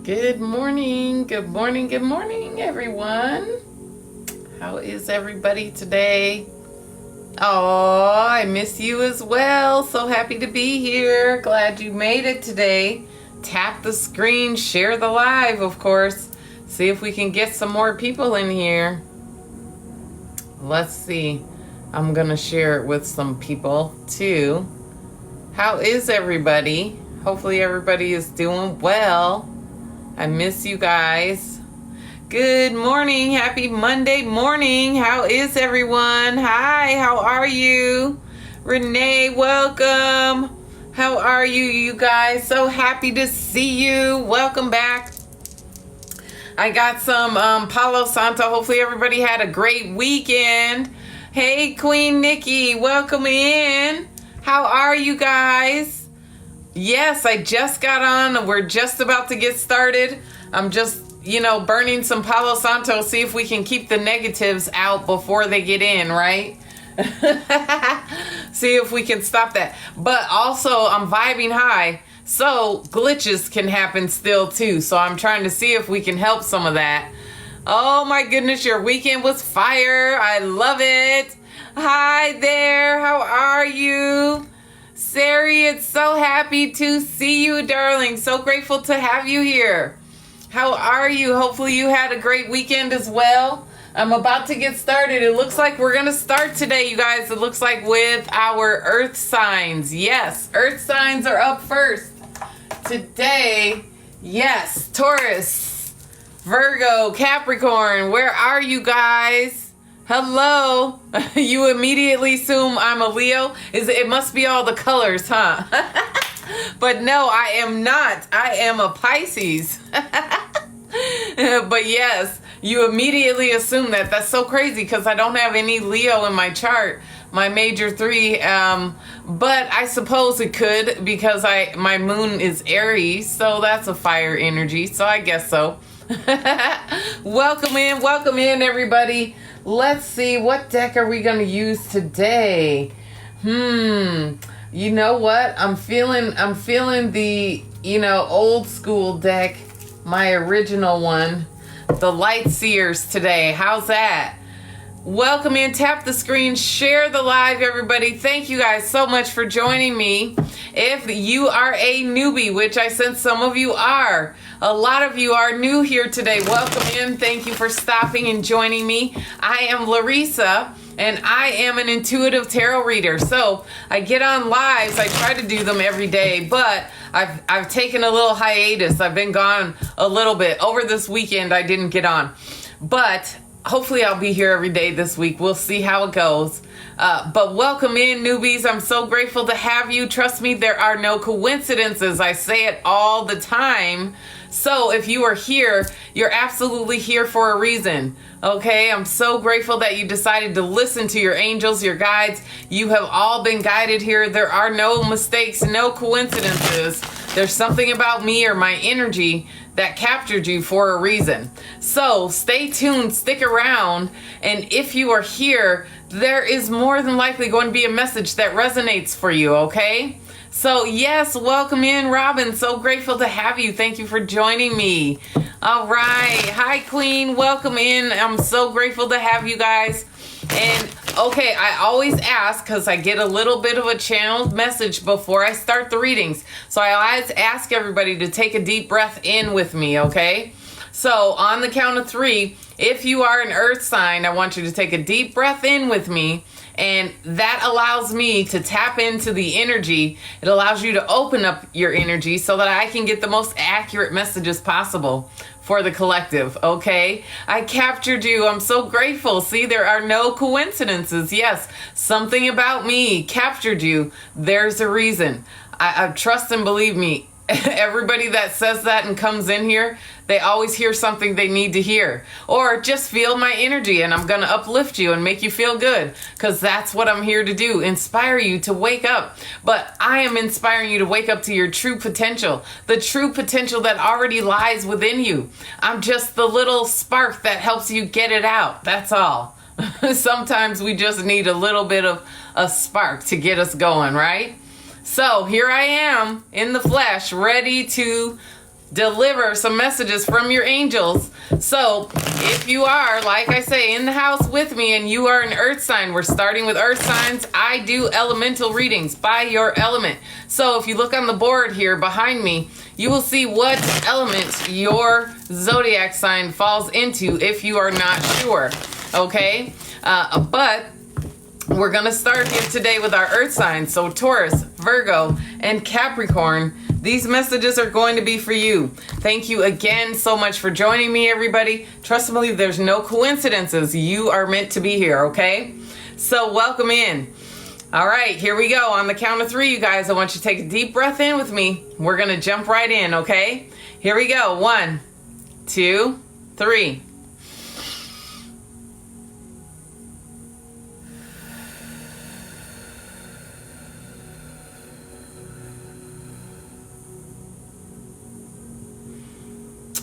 Good morning, good morning, good morning, everyone. How is everybody today? Oh, I miss you as well. So happy to be here. Glad you made it today. Tap the screen, share the live, of course. See if we can get some more people in here. Let's see. I'm going to share it with some people too. How is everybody? Hopefully everybody is doing well. I miss you guys. Good morning. Happy Monday morning. How is everyone? Hi, how are you? Renee, welcome. How are you guys? So happy to see you. Welcome back. I got some Palo Santo. Hopefully everybody had a great weekend. Hey, Queen Nikki, welcome in. How are you guys? Yes, I just got on. We're just about to get started. I'm just, burning some Palo Santo, see if we can keep the negatives out before they get in, right? See if we can stop that. But also, I'm vibing high, so glitches can happen still too. So I'm trying to see if we can help some of that. Oh my goodness, your weekend was fire. I love it. Hi there, how are you? Sari, it's so happy to see you, darling. So grateful to have you here. How are you? Hopefully you had a great weekend as well. I'm about to get started. It looks like we're going to start today, you guys. It looks like with our earth signs. Yes, earth signs are up first today. Yes, Taurus, Virgo, Capricorn. Where are you guys? Hello. You immediately assume I'm a Leo. It must be all the colors, huh? But no, I am not. I am a Pisces. But yes, you immediately assume that. That's so crazy because I don't have any Leo in my chart, my major three. But I suppose it could because my moon is Aries, so that's a fire energy. So I guess so. Welcome in, everybody. Let's see, what deck are we going to use today? You know what? I'm feeling the, old school deck, my original one, the Light Seers today. How's that? Welcome in, tap the screen, share the live, everybody. Thank you guys so much for joining me. If you are a newbie, which I sense some of you are, a lot of you are new here today. Welcome in. Thank you for stopping and joining me. I am Larissa, and I am an intuitive tarot reader. So I get on lives. I try to do them every day, but I've taken a little hiatus. I've been gone a little bit. Over this weekend, I didn't get on, but hopefully I'll be here every day this week. We'll see how it goes. But welcome in, newbies. I'm so grateful to have you. Trust me, there are no coincidences. I say it all the time. So if you are here, you're absolutely here for a reason. Okay, I'm so grateful that you decided to listen to your angels, your guides. You have all been guided here. There are no mistakes, no coincidences. There's something about me or my energy that captured you for a reason. So stay tuned, stick around, and if you are here, there is more than likely going to be a message that resonates for you, okay? So yes, welcome in, Robin. So grateful to have you. Thank you for joining me. All right. Hi, Queen. Welcome in. I'm so grateful to have you guys. And okay, I always ask because I get a little bit of a channeled message before I start the readings. So I always ask everybody to take a deep breath in with me, okay? So on the count of 3, if you are an earth sign, I want you to take a deep breath in with me. And that allows me to tap into the energy. It allows you to open up your energy so that I can get the most accurate messages possible for the collective, okay? I captured you. I'm so grateful. See, there are no coincidences. Yes, something about me captured you. There's a reason. I trust and believe me. Everybody that says that and comes in here, they always hear something they need to hear. Or just feel my energy and I'm going to uplift you and make you feel good. Because that's what I'm here to do. Inspire you to wake up. But I am inspiring you to wake up to your true potential. The true potential that already lies within you. I'm just the little spark that helps you get it out. That's all. Sometimes we just need a little bit of a spark to get us going, right? So here I am in the flesh, ready to deliver some messages from your angels. So if you are, like I say, in the house with me and you are an earth sign, we're starting with earth signs. I do elemental readings by your element. So if you look on the board here behind me, you will see what element your zodiac sign falls into if you are not sure. Okay? But we're going to start here today with our earth signs. So Taurus, Virgo, and Capricorn. These messages are going to be for you. Thank you again so much for joining me, everybody. Trust and believe there's no coincidences. You are meant to be here, okay? So welcome in. All right, here we go. On the count of 3, you guys, I want you to take a deep breath in with me. We're going to jump right in, okay? Here we go. 1, 2, 3.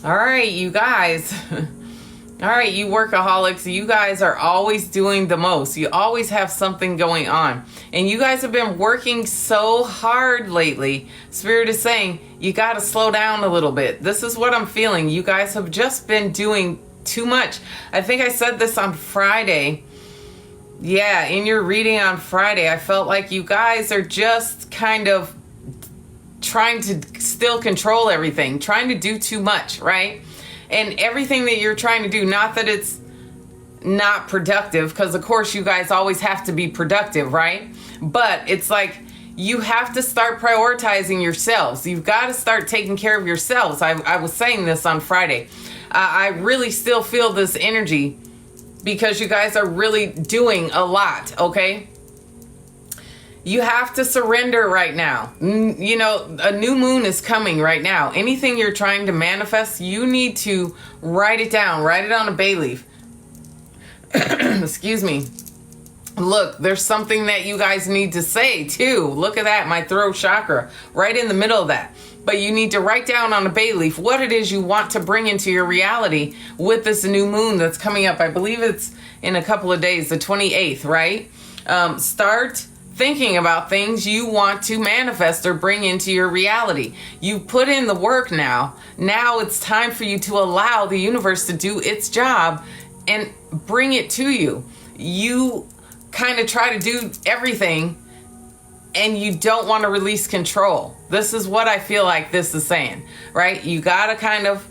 All right, you guys. All right, you workaholics, you guys are always doing the most. You always have something going on. And you guys have been working so hard lately. Spirit is saying, you got to slow down a little bit. This is what I'm feeling. You guys have just been doing too much. I think I said this on Friday. Yeah, in your reading on Friday, I felt like you guys are just kind of trying to still control everything, trying to do too much, right? And everything that you're trying to do, not that it's not productive, because of course you guys always have to be productive, right? But it's like you have to start prioritizing yourselves. You've got to start taking care of yourselves. I was saying this on Friday. I really still feel this energy because you guys are really doing a lot, okay? You have to surrender right now. You know, a new moon is coming right now. Anything you're trying to manifest, you need to write it down. Write it on a bay leaf. Excuse me. Look, there's something that you guys need to say too. Look at that, my throat chakra, right in the middle of that. But you need to write down on a bay leaf what it is you want to bring into your reality with this new moon that's coming up. I believe it's in a couple of days, the 28th, right? Start thinking about things you want to manifest or bring into your reality. You put in the work now. Now it's time for you to allow the universe to do its job and bring it to you. You kind of try to do everything and you don't want to release control. This is what I feel like this is saying, right? You got to kind of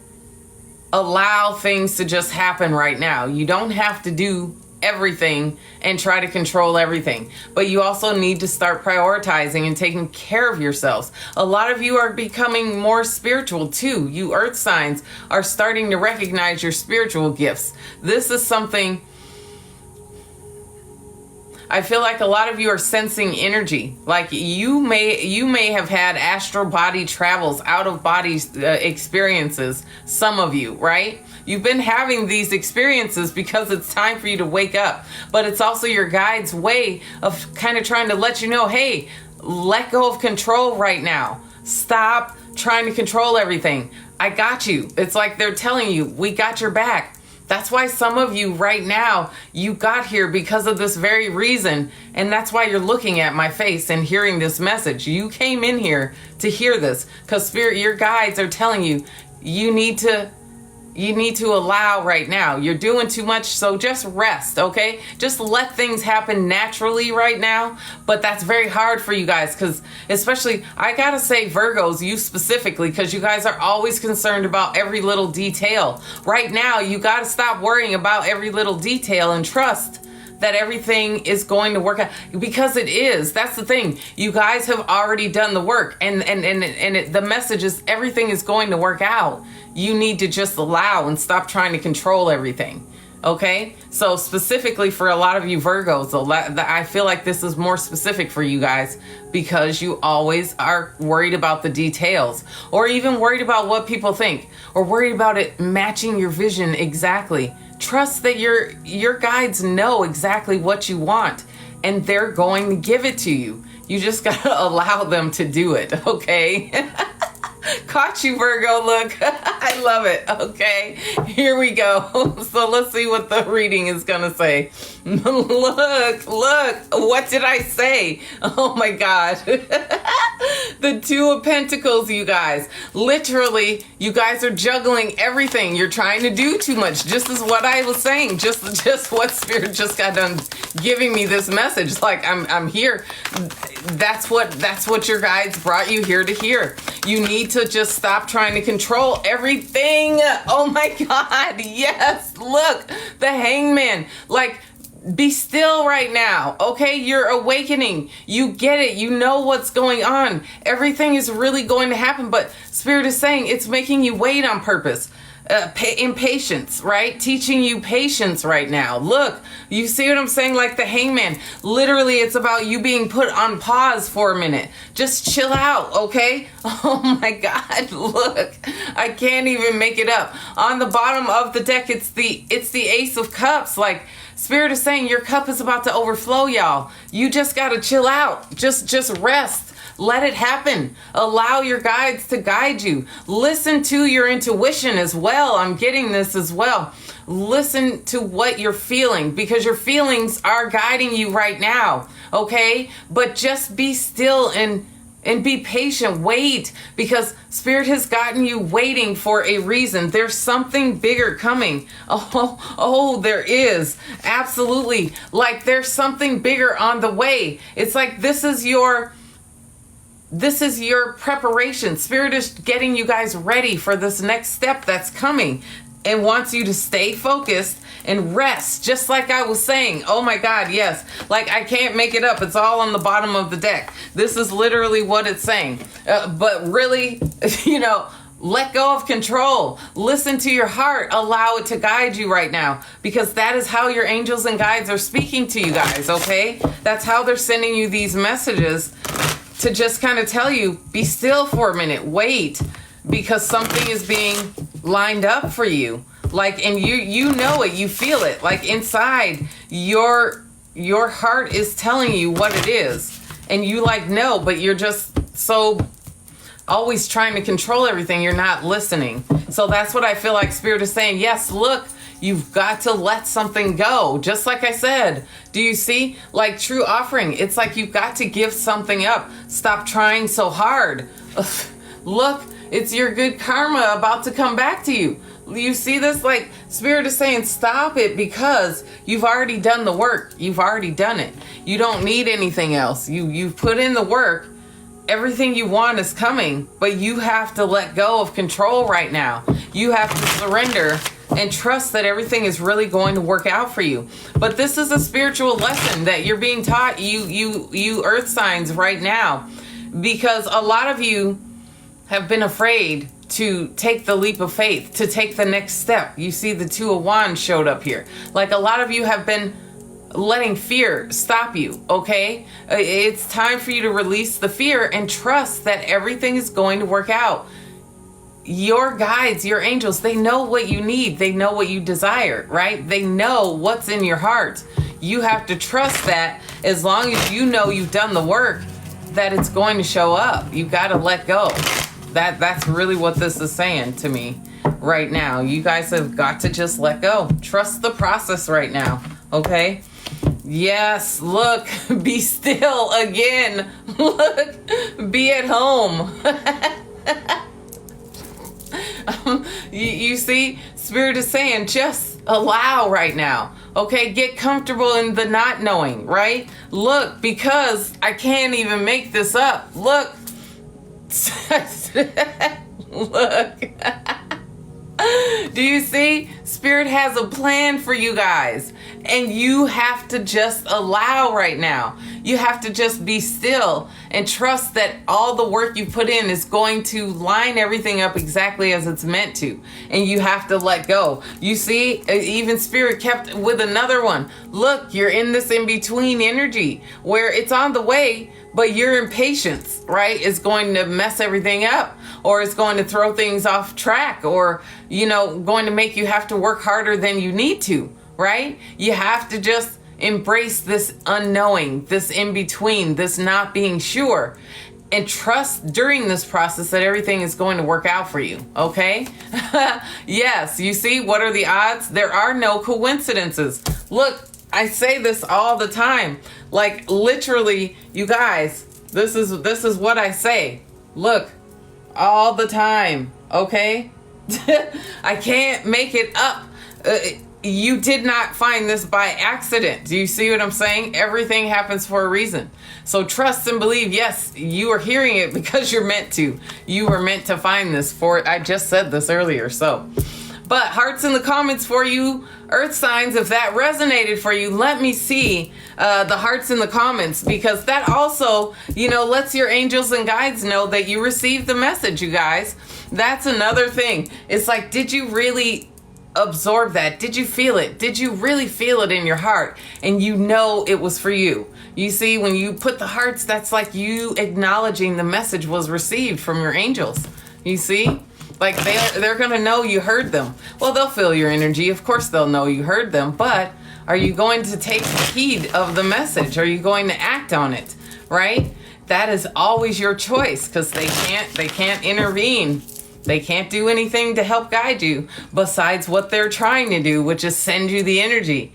allow things to just happen right now. You don't have to do everything and try to control everything, but you also need to start prioritizing and taking care of yourselves. A lot of you are becoming more spiritual too. You earth signs are starting to recognize your spiritual gifts. This is something I feel like a lot of you are sensing energy. Like you may have had astral body travels, out of body experiences, some of you, right? You've been having these experiences because it's time for you to wake up. But it's also your guide's way of kind of trying to let you know, hey, let go of control right now. Stop trying to control everything. I got you. It's like they're telling you, we got your back. That's why some of you right now, you got here because of this very reason. And that's why you're looking at my face and hearing this message. You came in here to hear this because Spirit, your guides are telling you, you need to allow right now. You're doing too much, so just rest, okay? Just let things happen naturally right now. But that's very hard for you guys because especially, I gotta say Virgos, you specifically, because you guys are always concerned about every little detail. Right now, you gotta stop worrying about every little detail and trust that everything is going to work out, because it is. That's the thing. You guys have already done the work, and the message is everything is going to work out. You need to just allow and stop trying to control everything. Okay? So specifically for a lot of you Virgos, I feel like this is more specific for you guys because you always are worried about the details, or even worried about what people think, or worried about it matching your vision exactly. Trust that your guides know exactly what you want and they're going to give it to you. You just got to allow them to do it, okay? Caught you, Virgo. Look, I love it. Okay, here we go. So let's see what the reading is going to say. Look, what did I say? Oh my God. The Two of Pentacles, you guys. Literally, you guys are juggling everything. You're trying to do too much. Just as what I was saying. Just what Spirit just got done giving me this message. Like, I'm here. That's what your guides brought you here to hear. You need to just stop trying to control everything. Oh my God. Yes. Look, the Hangman. Like, be still right now, okay? You're awakening. You get it. You know what's going on. Everything is really going to happen, but Spirit is saying it's making you wait on purpose. Impatience, right? Teaching you patience right now. Look, you see what I'm saying? Like the Hangman. Literally, it's about you being put on pause for a minute. Just chill out, okay? Oh my God, look. I can't even make it up. On the bottom of the deck, it's the Ace of Cups. Like, Spirit is saying your cup is about to overflow, y'all. You just got to chill out. Just rest. Let it happen. Allow your guides to guide you. Listen to your intuition as well. I'm getting this as well. Listen to what you're feeling, because your feelings are guiding you right now, okay? But just be still and be patient. Wait, because Spirit has gotten you waiting for a reason. There's something bigger coming. Oh, there is. Absolutely. Like, there's something bigger on the way. It's like this is your preparation. Spirit is getting you guys ready for this next step that's coming and wants you to stay focused and rest, just like I was saying. Oh my God, yes. Like, I can't make it up. It's all on the bottom of the deck. This is literally what it's saying. But really, let go of control. Listen to your heart. Allow it to guide you right now, because that is how your angels and guides are speaking to you guys, okay? That's how they're sending you these messages, to just kind of tell you, be still for a minute, wait, because something is being lined up for you. Like, and you know it, you feel it. Like, inside, your heart is telling you what it is. And you know, but you're just so always trying to control everything. You're not listening. So that's what I feel like Spirit is saying. Yes, look, you've got to let something go. Just like I said. Do you see? Like true offering. It's like you've got to give something up. Stop trying so hard. Look, it's your good karma about to come back to you. You see this? Like, Spirit is saying stop it, because you've already done the work. You've already done it. You don't need anything else. You've put in the work. Everything you want is coming, but you have to let go of control right now. You have to surrender and trust that everything is really going to work out for you. But this is a spiritual lesson that you're being taught, you earth signs right now, because a lot of you have been afraid to take the leap of faith, to take the next step. You see the Two of Wands showed up here. Like, a lot of you have been letting fear stop you, okay? It's time for you to release the fear and trust that everything is going to work out. Your guides, your angels, they know what you need. They know what you desire, right? They know what's in your heart. You have to trust that as long as you know you've done the work, that it's going to show up. You got to let go. That's really what this is saying to me right now. You guys have got to just let go. Trust the process right now, okay? Yes, look, be still again. Look, be at home. You see, Spirit is saying just allow right now. Okay, get comfortable in the not knowing, right? Look, because I can't even make this up. Look. Look. Do you see? Spirit has a plan for you guys, and you have to just allow right now. You have to just be still and trust that all the work you put in is going to line everything up exactly as it's meant to. And you have to let go. You see, even Spirit kept with another one. Look, you're in this in-between energy where it's on the way, but your impatience, right, is going to mess everything up, or it's going to throw things off track, or, going to make you have to work harder than you need to, right? You have to just embrace this unknowing, this in between, this not being sure. and trust during this process that everything is going to work out for you. Okay. Yes. You see, what are the odds? There are no coincidences. Look, I say this all the time. Like literally, you guys, this is what I say. Look, all the time. Okay. I can't make it up. You did not find this by accident. Do you see what I'm saying? Everything happens for a reason. So trust and believe. Yes, you are hearing it because you're meant to. You were meant to find this for, I just said this earlier. So, but hearts in the comments for you, earth signs. If that resonated for you, let me see the hearts in the comments, because that also, lets your angels and guides know that you received the message, you guys. That's another thing. It's like, did you really absorb that? Did you feel it? Did you really feel it in your heart? And it was for you. You see, when you put the hearts, that's like you acknowledging the message was received from your angels. You see? Like they're going to know you heard them. Well, they'll feel your energy. Of course they'll know you heard them, but are you going to take heed of the message? Are you going to act on it? Right? That is always your choice, because they can't intervene. They can't do anything to help guide you besides what they're trying to do, which is send you the energy.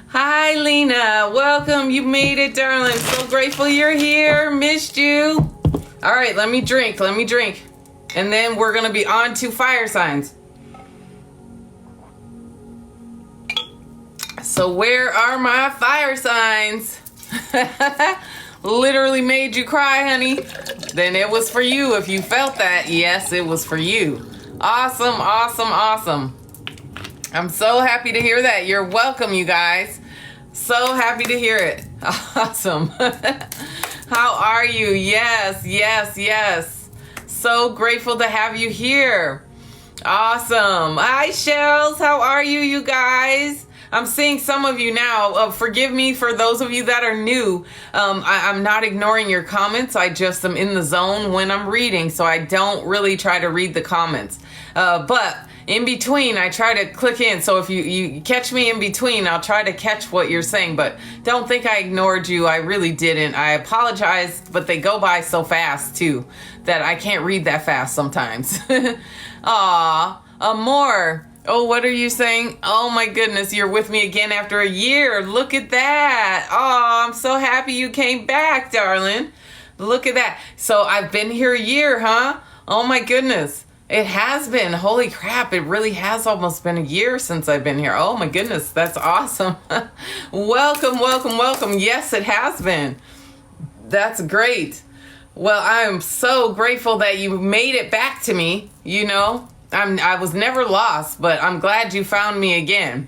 Hi, Lena. Welcome. You made it, darling. So grateful you're here. Missed you. All right, let me drink. And then we're going to be on to fire signs. So where are my fire signs? Literally made you cry, honey. Then it was for you. If you felt that, yes, it was for you. Awesome, awesome, awesome. I'm so happy to hear that. You're welcome, you guys. So happy to hear it. Awesome. How are you? Yes, yes, yes. So grateful to have you here. Awesome. Hi, Shells. How are you, you guys? I'm seeing some of you now. Forgive me for those of you that are new. I'm not ignoring your comments. I just am in the zone when I'm reading, so I don't really try to read the comments. But in between, I try to click in. So if you catch me in between, I'll try to catch what you're saying. But don't think I ignored you. I really didn't. I apologize, but they go by so fast, too, that I can't read that fast sometimes. Aw, more. Oh, what are you saying? Oh my goodness, you're with me again after a year. Look at that. Oh, I'm so happy you came back, darling. Look at that. So I've been here a year, huh? Oh my goodness. It has been. Holy crap. It really has almost been a year since I've been here. Oh my goodness. That's awesome. Welcome, welcome, welcome. Yes, it has been. That's great. Well, I'm so grateful that you made it back to me, I was never lost, but I'm glad you found me again.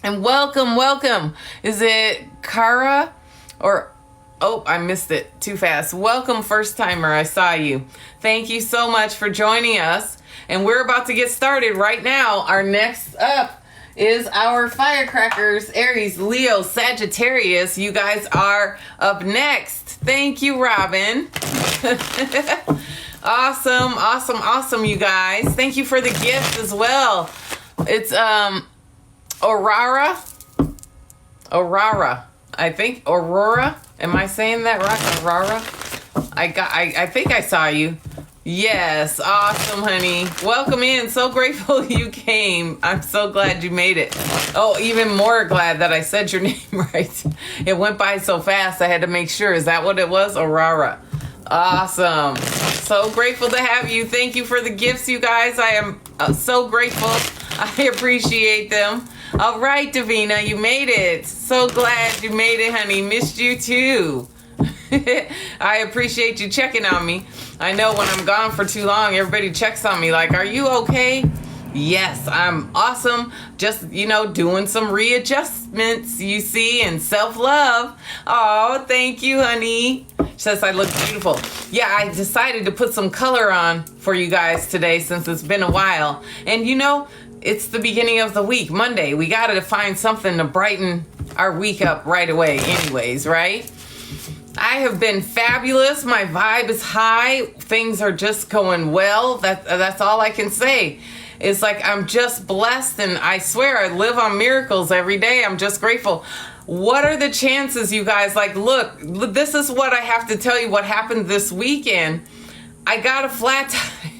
And welcome, welcome. Is it Kara or, oh, I missed it too fast. Welcome, first timer. I saw you. Thank you so much for joining us. And we're about to get started right now. Our next up is our firecrackers, Aries, Leo, Sagittarius. You guys are up next. Thank you, Robin. Awesome, awesome, awesome, you guys. Thank you for the gift as well. It's Aurora, I think. Aurora. Am I saying that right? Aurora. I think I saw you. Yes, awesome, honey. Welcome in. So grateful you came. I'm so glad you made it. Oh, even more glad that I said your name right. It went by so fast. I had to make sure. Is that what it was? Aurora. Awesome. So grateful to have you. Thank you for the gifts, you guys. I am so grateful. I appreciate them. All right, Davina, you made it. So glad you made it, honey. Missed you too. I appreciate you checking on me. I know when I'm gone for too long, everybody checks on me like, are you okay? Yes, I'm awesome. Just, doing some readjustments, you see, and self-love. Oh, thank you, honey. Says I look beautiful. Yeah, I decided to put some color on for you guys today since it's been a while. And it's the beginning of the week, Monday. We got to find something to brighten our week up right away anyways, right? I have been fabulous. My vibe is high. Things are just going well. That's all I can say. It's like I'm just blessed, and I swear I live on miracles every day. I'm just grateful. what are the chances, you guys? Like, look, this is what I have to tell you what happened this weekend. I got a flat tire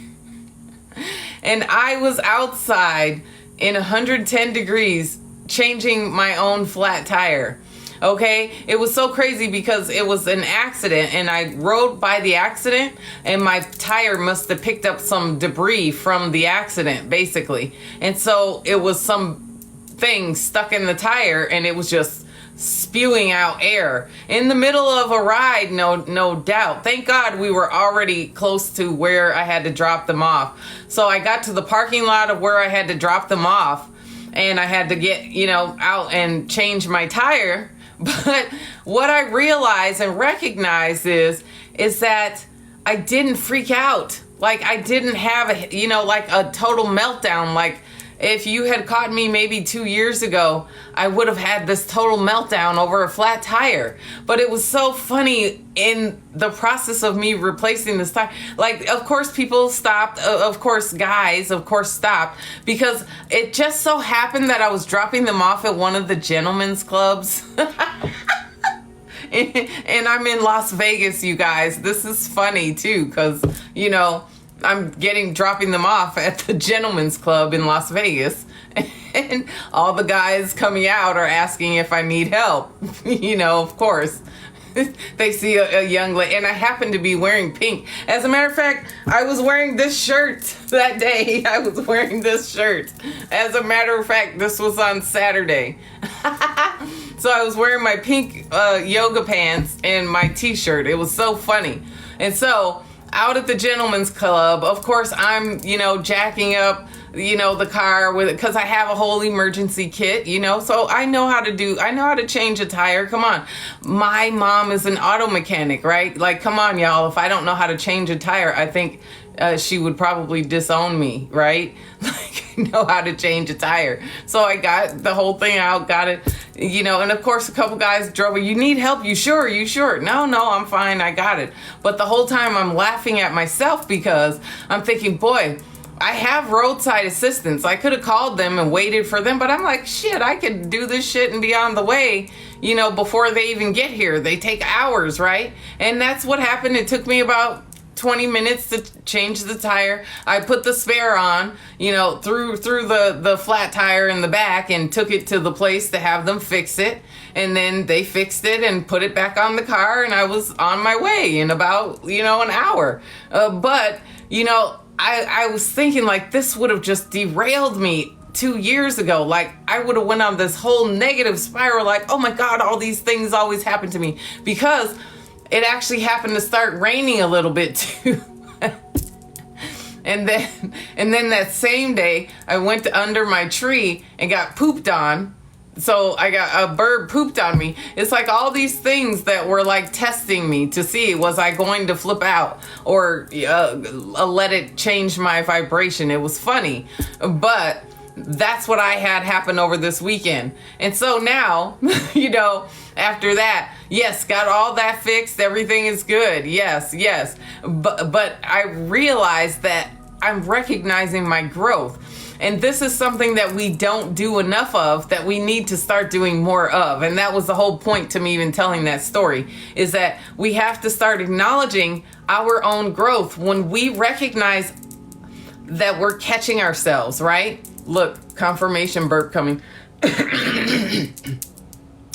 and I was outside in 110 degrees changing my own flat tire. Okay, it was so crazy because it was an accident and I rode by the accident and my tire must have picked up some debris from the accident, basically. And so it was some thing stuck in the tire and it was just spewing out air in the middle of a ride. No doubt. Thank God we were already close to where I had to drop them off. So I got to the parking lot of where I had to drop them off and I had to get, out and change my tire. But what I realized and recognized is that I didn't freak out. Like, I didn't have a total meltdown. Like, if you had caught me maybe 2 years ago, I would have had this total meltdown over a flat tire. But it was so funny in the process of me replacing this tire. Like, of course, people stopped. Of course, guys, stopped. Because it just so happened that I was dropping them off at one of the gentlemen's clubs. And I'm in Las Vegas, you guys. This is funny, too, because, I'm dropping them off at the gentleman's club in Las Vegas. And all the guys coming out are asking if I need help. Of course. They see a young lady, and I happen to be wearing pink. As a matter of fact, I was wearing this shirt that day. I was wearing this shirt. As a matter of fact, this was on Saturday. So I was wearing my pink yoga pants and my t-shirt. It was so funny. And so out at the gentleman's club, of course, I'm, jacking up, the car with it because I have a whole emergency kit, so I know how to change a tire. Come on. My mom is an auto mechanic, right? Like, come on, y'all. If I don't know how to change a tire, I think she would probably disown me, right? Like, I know how to change a tire. So I got the whole thing out, got it, and of course a couple guys drove it. You need help? You sure? No, I'm fine. I got it. But the whole time I'm laughing at myself because I'm thinking, boy, I have roadside assistance. I could have called them and waited for them, but I'm like, shit, I could do this shit and be on the way, before they even get here. They take hours, right? And that's what happened. It took me about 20 minutes to change the tire. I put the spare on, through the flat tire in the back and took it to the place to have them fix it. And then they fixed it and put it back on the car and I was on my way in about, an hour. But I was thinking, like, this would have just derailed me 2 years ago. Like, I would have went on this whole negative spiral, like, oh my God, all these things always happen to me, because it actually happened to start raining a little bit too. And then that same day I went under my tree and got pooped on. So I got a bird pooped on me. It's like all these things that were like testing me to see, was I going to flip out or let it change my vibration. It was funny, but that's what I had happen over this weekend. And so now, after that, yes, got all that fixed. Everything is good. Yes. But I realized that I'm recognizing my growth. And this is something that we don't do enough of, that we need to start doing more of. And that was the whole point to me even telling that story, is that we have to start acknowledging our own growth when we recognize that we're catching ourselves, right? Look, confirmation burp coming.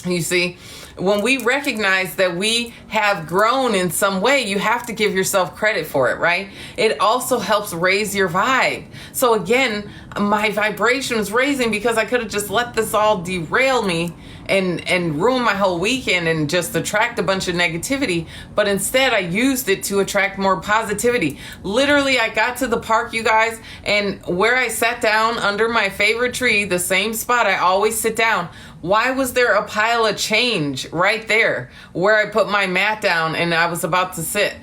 You see? When we recognize that we have grown in some way, you have to give yourself credit for it, right? It also helps raise your vibe. So again, my vibration was raising because I could have just let this all derail me and ruin my whole weekend and just attract a bunch of negativity. But instead, I used it to attract more positivity. Literally, I got to the park, you guys, and where I sat down under my favorite tree, the same spot I always sit down, why was there a pile of change right there where I put my mat down and I was about to sit?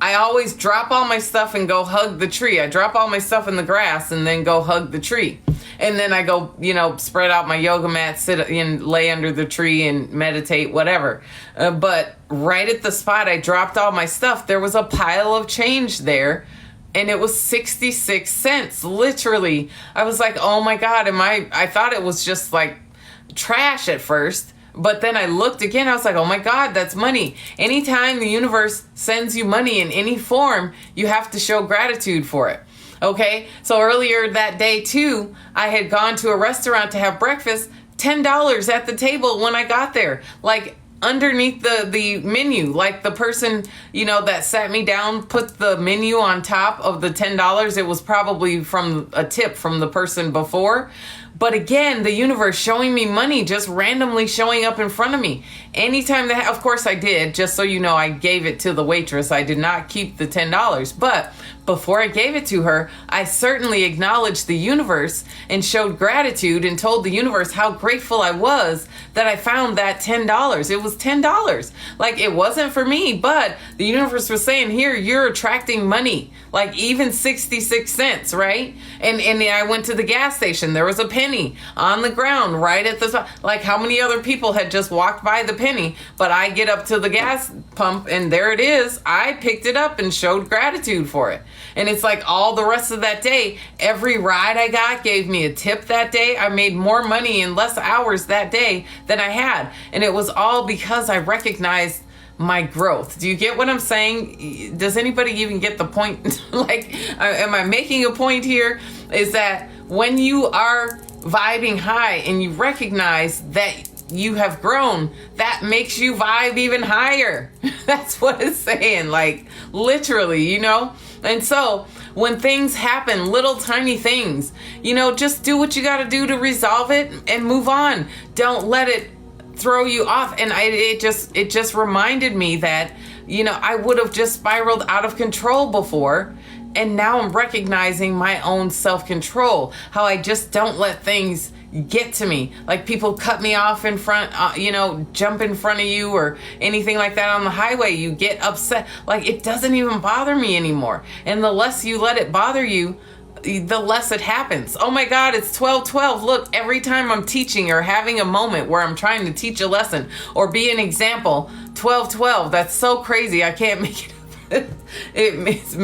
I always drop all my stuff and go hug the tree. I drop all my stuff in the grass and then go hug the tree. And then I go, spread out my yoga mat, sit and lay under the tree and meditate, whatever. But right at the spot I dropped all my stuff, there was a pile of change there. And it was 66 cents, literally. I was like, oh my God, I thought it was just like trash at first, But then I looked again, I was like, oh my God, that's money. Anytime the universe sends you money in any form, you have to show gratitude for it. Okay, so earlier that day too, I had gone to a restaurant to have breakfast, $10 at the table when I got there. Like underneath the menu, like the person, that sat me down put the menu on top of the $10. It was probably from a tip from the person before. But again, the universe showing me money, just randomly showing up in front of me. Anytime that, of course I did, just so you know, I gave it to the waitress. I did not keep the $10. But before I gave it to her, I certainly acknowledged the universe and showed gratitude and told the universe how grateful I was that I found that $10. It was $10. Like, it wasn't for me, but the universe was saying, here, you're attracting money. Like even 66 cents, right? And I went to the gas station. There was a penny on the ground right at the top. Like, how many other people had just walked by the penny? But I get up to the gas pump and there it is. I picked it up and showed gratitude for it. And it's like all the rest of that day, every ride I got gave me a tip that day. I made more money in less hours that day than I had. And it was all because I recognized my growth. Do you get what I'm saying? Does anybody even get the point? Like, am I making a point here? Is that when you are vibing high and you recognize that you have grown, that makes you vibe even higher. That's what it's saying, like literally, And so when things happen, little tiny things, just do what you got to do to resolve it and move on. Don't let it throw you off. And it just reminded me that, I would have just spiraled out of control before. And now I'm recognizing my own self-control, how I just don't let things get to me. Like people cut me off in front, jump in front of you or anything like that on the highway. You get upset. Like it doesn't even bother me anymore. And the less you let it bother you, the less it happens. Oh my God, it's 12:12. Look, every time I'm teaching or having a moment where I'm trying to teach a lesson or be an example, 12:12. That's so crazy. I can't make it. It's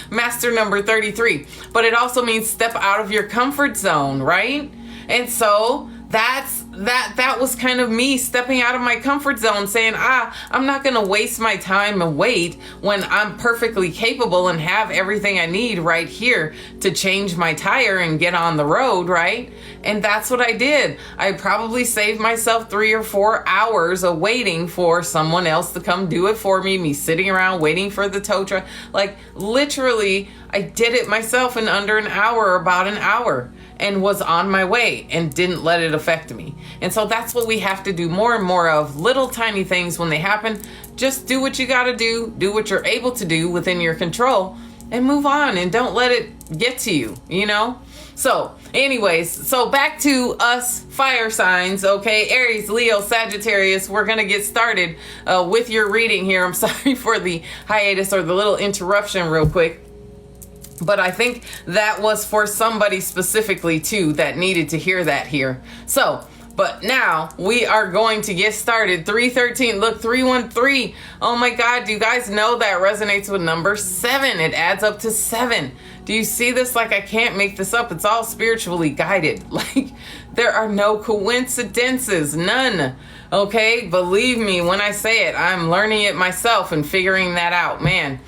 master number 33. But it also means step out of your comfort zone, right? And so that was kind of me stepping out of my comfort zone, saying, I'm not going to waste my time and wait when I'm perfectly capable and have everything I need right here to change my tire and get on the road, right? And that's what I did. I probably saved myself 3 or 4 hours of waiting for someone else to come do it for me sitting around waiting for the tow truck. Like literally, I did it myself in under an hour, about an hour, and was on my way and didn't let it affect me. And so that's what we have to do more and more of. Little tiny things when they happen, just do what you got to do what you're able to do within your control and move on and don't let it get to you, So anyways, so back to us fire signs, okay? Aries, Leo, Sagittarius, we're going to get started with your reading here. I'm sorry for the hiatus or the little interruption real quick. But I think that was for somebody specifically too that needed to hear that here. So, but now we are going to get started. 313, look, 313. Oh my God, do you guys know that resonates with number 7? It adds up to 7. Do you see this? Like, I can't make this up. It's all spiritually guided. Like, there are no coincidences, none. Okay, believe me when I say it. I'm learning it myself and figuring that out, man.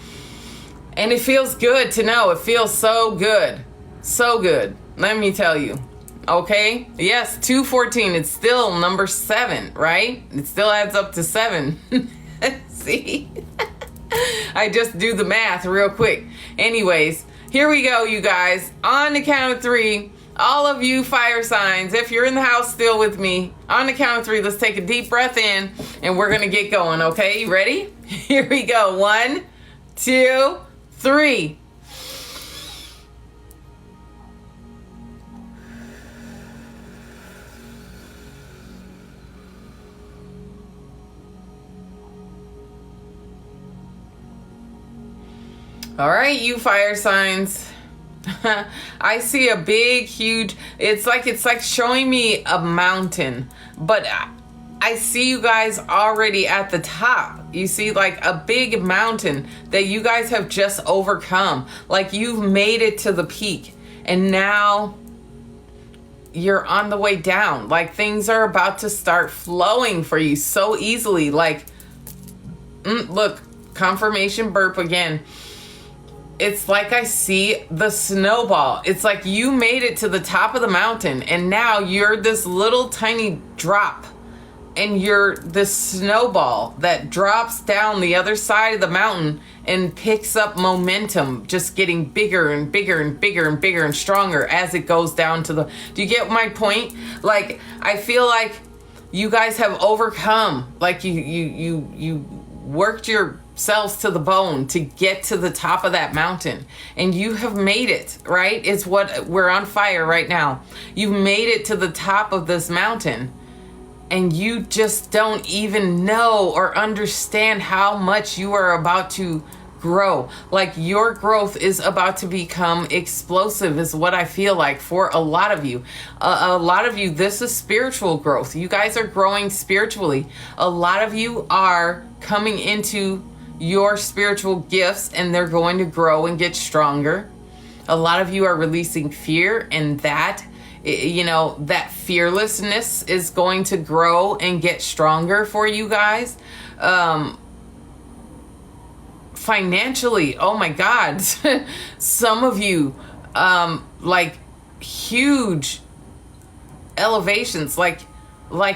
And it feels good to know. It feels so good. So good. Let me tell you. Okay? Yes, 214. It's still number 7, right? It still adds up to 7. See? I just do the math real quick. Anyways, here we go, you guys. On the count of 3, all of you fire signs, if you're in the house still with me, on the count of 3, let's take a deep breath in and we're going to get going, okay? You ready? Here we go. 1, 2, 3. All right, you fire signs. I see a big, huge, it's like showing me a mountain, but I see you guys already at the top. You see like a big mountain that you guys have just overcome. Like you've made it to the peak and now you're on the way down. Like things are about to start flowing for you so easily. Like, look, confirmation burp again. It's like I see the snowball. It's like you made it to the top of the mountain and now you're this little tiny drop and you're this snowball that drops down the other side of the mountain and picks up momentum, just getting bigger and bigger and bigger and bigger and stronger as it goes down to the... Do you get my point? Like, I feel like you guys have overcome, like you worked yourselves to the bone to get to the top of that mountain, and you have made it, right? It's what we're on fire right now. You've made it to the top of this mountain, and you just don't even know or understand how much you are about to grow. Like your growth is about to become explosive is what I feel like for a lot of you. A lot of you, this is spiritual growth. You guys are growing spiritually. A lot of you are coming into your spiritual gifts and they're going to grow and get stronger. A lot of you are releasing fear, and that, you know, that fearlessness is going to grow and get stronger for you guys. Financially, oh my God, some of you, like huge elevations, like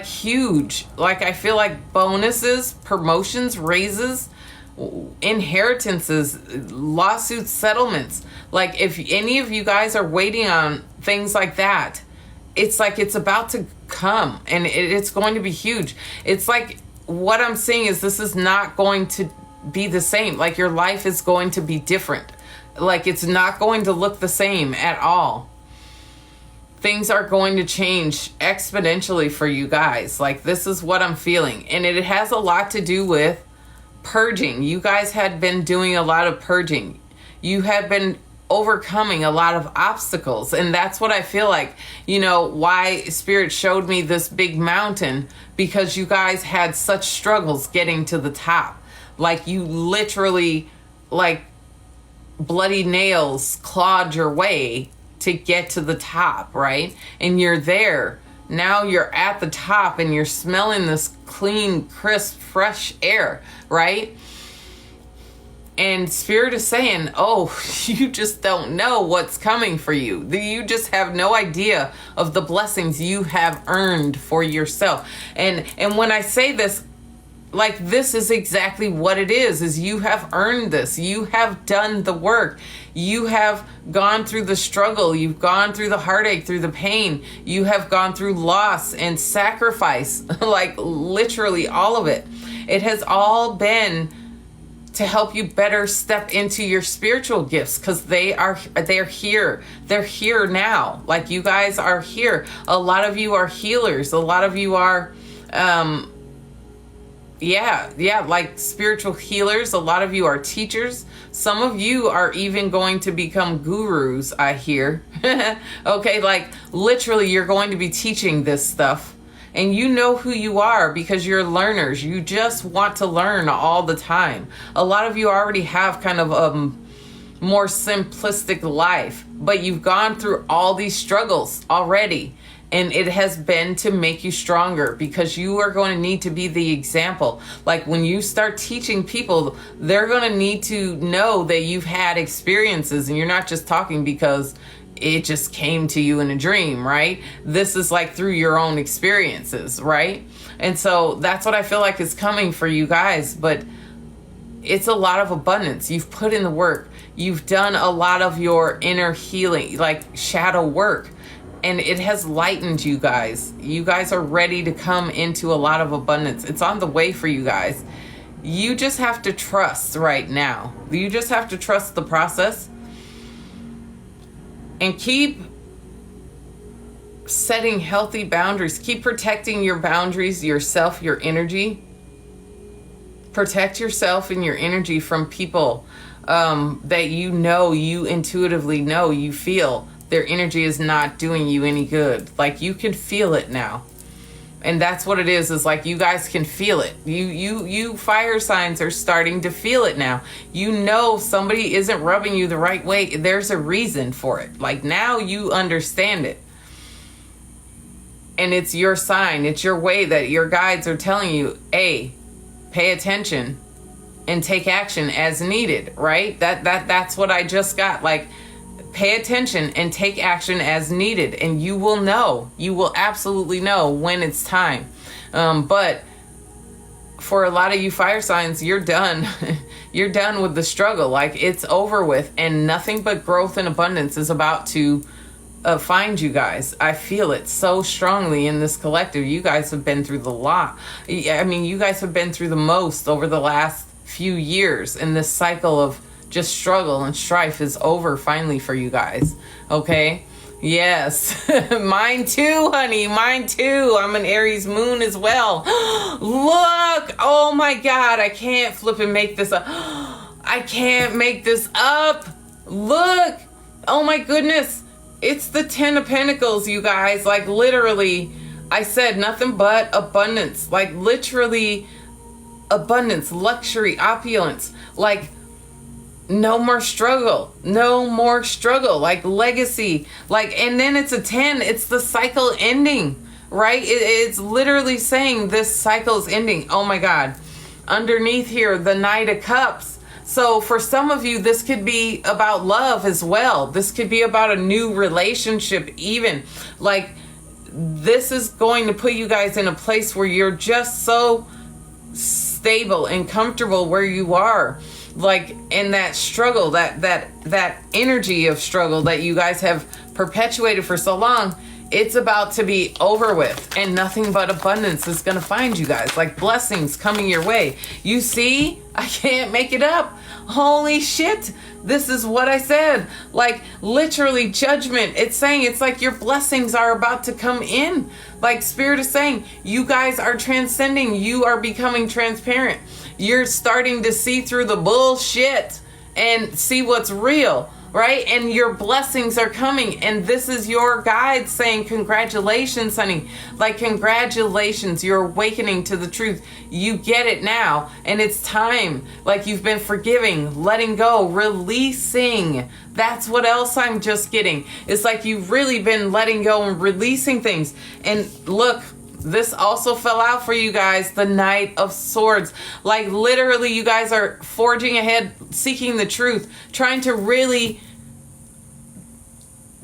huge, like I feel like bonuses, promotions, raises, inheritances, lawsuits, settlements. Like if any of you guys are waiting on things like that, it's like it's about to come, and it's going to be huge. It's like what I'm saying is this is not going to be the same. Like your life is going to be different. Like it's not going to look the same at all. Things are going to change exponentially for you guys. Like this is what I'm feeling, and it has a lot to do with purging. You guys had been doing a lot of purging. You had been overcoming a lot of obstacles, and that's what I feel like, you know, why Spirit showed me this big mountain, because you guys had such struggles getting to the top. Like you literally, like bloody nails, clawed your way to get to the top, right? And you're there. Now you're at the top and you're smelling this clean, crisp, fresh air, right? And Spirit is saying, oh, you just don't know what's coming for you. You just have no idea of the blessings you have earned for yourself. And when I say this, like this is exactly what it is you have earned this. You have done the work. You have gone through the struggle. You've gone through the heartache, through the pain. You have gone through loss and sacrifice, like literally all of it. It has all been to help you better step into your spiritual gifts, because they're here. They're here now. Like you guys are here. A lot of you are healers. A lot of you are like spiritual healers. A lot of you are teachers. Some of you are even going to become gurus, I hear. Okay, like literally you're going to be teaching this stuff. And you know who you are because you're learners. You just want to learn all the time. A lot of you already have kind of a more simplistic life, but you've gone through all these struggles already. And it has been to make you stronger, because you are going to need to be the example. Like when you start teaching people, they're going to need to know that you've had experiences and you're not just talking because it just came to you in a dream, right? This is like through your own experiences, right? And so that's what I feel like is coming for you guys. But it's a lot of abundance. You've put in the work. You've done a lot of your inner healing, like shadow work. And it has lightened you guys. You guys are ready to come into a lot of abundance. It's on the way for you guys. You just have to trust right now. You just have to trust the process. And keep setting healthy boundaries. Keep protecting your boundaries, yourself, your energy. Protect yourself and your energy from people that you intuitively know, you feel their energy is not doing you any good. Like you can feel it now. And that's what it is like you guys can feel it. You fire signs are starting to feel it now. You know somebody isn't rubbing you the right way. There's a reason for it. Like now you understand it. And it's your sign. It's your way that your guides are telling you, hey, pay attention and take action as needed, right? That's what I just got. Like, pay attention and take action as needed, and you will know. You will absolutely know when it's time. But for a lot of you fire signs, you're done. You're done with the struggle. Like, it's over with, and nothing but growth and abundance is about to find you guys. I feel it so strongly in this collective. You guys have been through the lot. I mean, you guys have been through the most over the last few years, and this cycle of just struggle and strife is over finally for you guys. Okay? Yes. Mine too, honey. Mine too. I'm an Aries moon as well. Look. Oh my God. I can't flip and make this up. I can't make this up. Look. Oh my goodness. It's the 10 of Pentacles, you guys. Like, literally, I said nothing but abundance. Like, literally abundance, luxury, opulence. Like, no more struggle. No more struggle. Like, legacy. Like, and then it's a 10. It's the cycle ending, right? It's literally saying this cycle is ending. Oh my God. Underneath here, the Knight of Cups. So for some of you, this could be about love as well. This could be about a new relationship even. Like, this is going to put you guys in a place where you're just so stable and comfortable where you are. Like, in that struggle, that energy of struggle that you guys have perpetuated for so long, it's about to be over with, and nothing but abundance is going to find you guys. Like, blessings coming your way. You see, I can't make it up. Holy shit. This is what I said. Like, literally judgment. It's saying, it's like your blessings are about to come in. Like, Spirit is saying, you guys are transcending. You are becoming transparent. You're starting to see through the bullshit and see what's real, right? And your blessings are coming. And this is your guide saying, congratulations, honey. Like, congratulations. You're awakening to the truth. You get it now. And it's time. Like, you've been forgiving, letting go, releasing. That's what else I'm just getting. It's like you've really been letting go and releasing things. And look, this also fell out for you guys, the Knight of Swords. Like, literally, you guys are forging ahead, seeking the truth, trying to really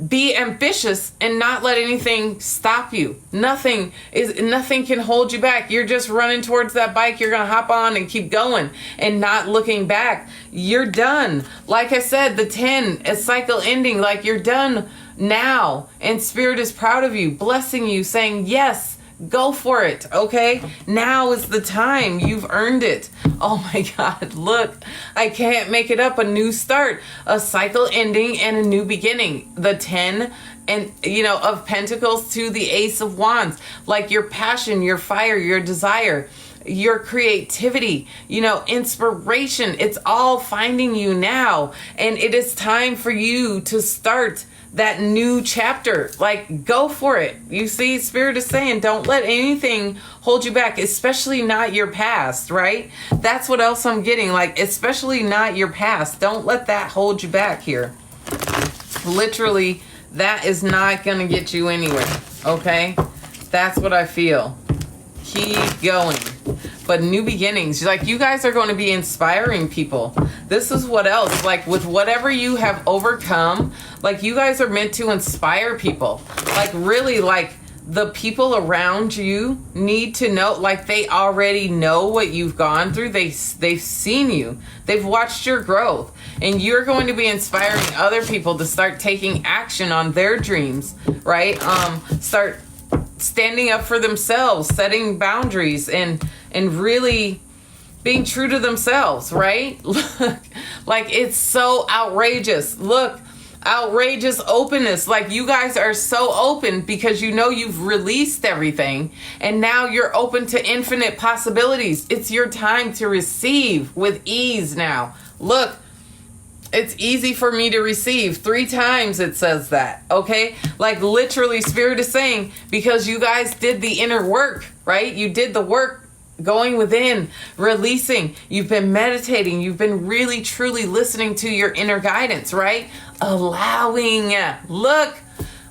be ambitious and not let anything stop you. Nothing can hold you back. You're just running towards that bike. You're going to hop on and keep going and not looking back. You're done. Like I said, the 10, a cycle ending. Like, you're done now. And Spirit is proud of you, blessing you, saying, yes, go for it, okay? Now is the time. You've earned it. Oh my God, look. I can't make it up. A new start, a cycle ending, and a new beginning. The 10 and, of Pentacles to the Ace of Wands. Like, your passion, your fire, your desire, your creativity, inspiration. It's all finding you now. And it is time for you to start that new chapter. Like, go for it. You see, Spirit is saying, don't let anything hold you back, especially not your past, right? That's what else I'm getting. Like, especially not your past. Don't let that hold you back here. Literally, that is not going to get you anywhere, okay? That's what I feel. Keep going. But new beginnings, like, you guys are going to be inspiring people. This is what else, like, with whatever you have overcome, like, you guys are meant to inspire people. Like, really, like, the people around you need to know, like, they already know what you've gone through. They've seen you. They've watched your growth. And you're going to be inspiring other people to start taking action on their dreams, right? Start standing up for themselves, setting boundaries, and really being true to themselves, right? Look, like, it's so outrageous. Look, outrageous openness. Like, you guys are so open because you've released everything, and now you're open to infinite possibilities. It's your time to receive with ease now. Look, it's easy for me to receive. 3 times it says that, okay? Like, literally, Spirit is saying, because you guys did the inner work, right? You did the work, going within, releasing. You've been meditating. You've been really, truly listening to your inner guidance, right? Allowing. Look.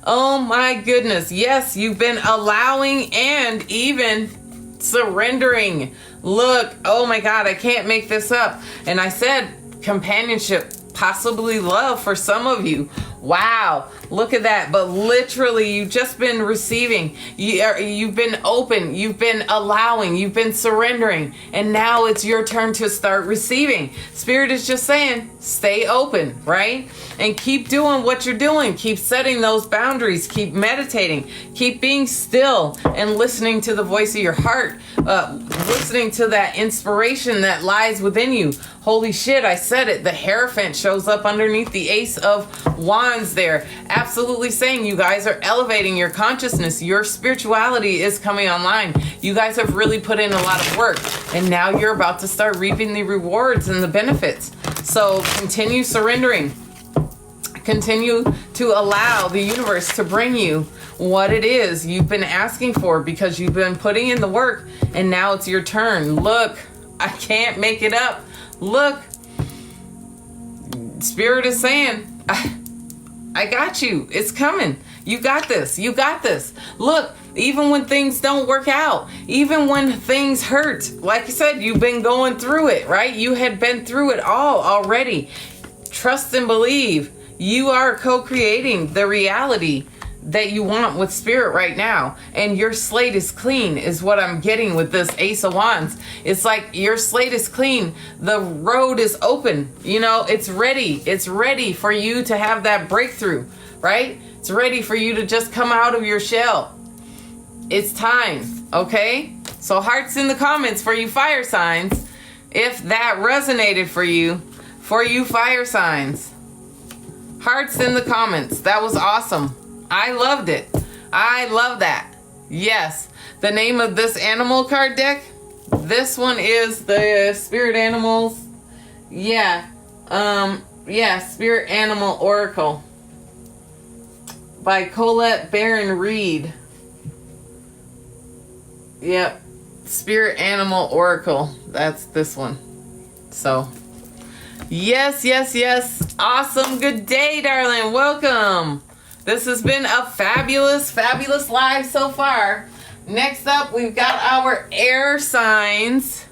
Oh my goodness. Yes, you've been allowing and even surrendering. Look, oh my God, I can't make this up. And I said companionship, possibly love for some of you. Wow, look at that. But literally, you've just been receiving. You've been open. You've been allowing. You've been surrendering. And now it's your turn to start receiving. Spirit is just saying, stay open, right? And keep doing what you're doing. Keep setting those boundaries. Keep meditating. Keep being still and listening to the voice of your heart. Listening to that inspiration that lies within you. Holy shit, I said it. The Hierophant shows up underneath the Ace of Wands there. Absolutely saying you guys are elevating your consciousness. Your spirituality is coming online. You guys have really put in a lot of work. And now you're about to start reaping the rewards and the benefits. So continue surrendering. Continue to allow the universe to bring you what it is you've been asking for, because you've been putting in the work and now it's your turn. Look, I can't make it up. Look, Spirit is saying, I got you. It's coming. You got this. You got this. Look, even when things don't work out, even when things hurt, like I said, you've been going through it, right? You had been through it all already. Trust and believe. You are co-creating the reality that you want with Spirit right now. And your slate is clean is what I'm getting with this Ace of Wands. It's like your slate is clean. The road is open. You know, it's ready. It's ready for you to have that breakthrough, right? It's ready for you to just come out of your shell. It's time, okay? So hearts in the comments for you fire signs. If that resonated for you fire signs. Hearts in the comments. That was awesome. I loved it. I love that. Yes. The name of this animal card deck, this one is the Spirit Animals. Yeah. Spirit Animal Oracle by Colette Baron Reed. Yep. Spirit Animal Oracle. That's this one. So, yes. Awesome. Good day, darling. Welcome. This has been a fabulous live so far. Next up, we've got our air signs.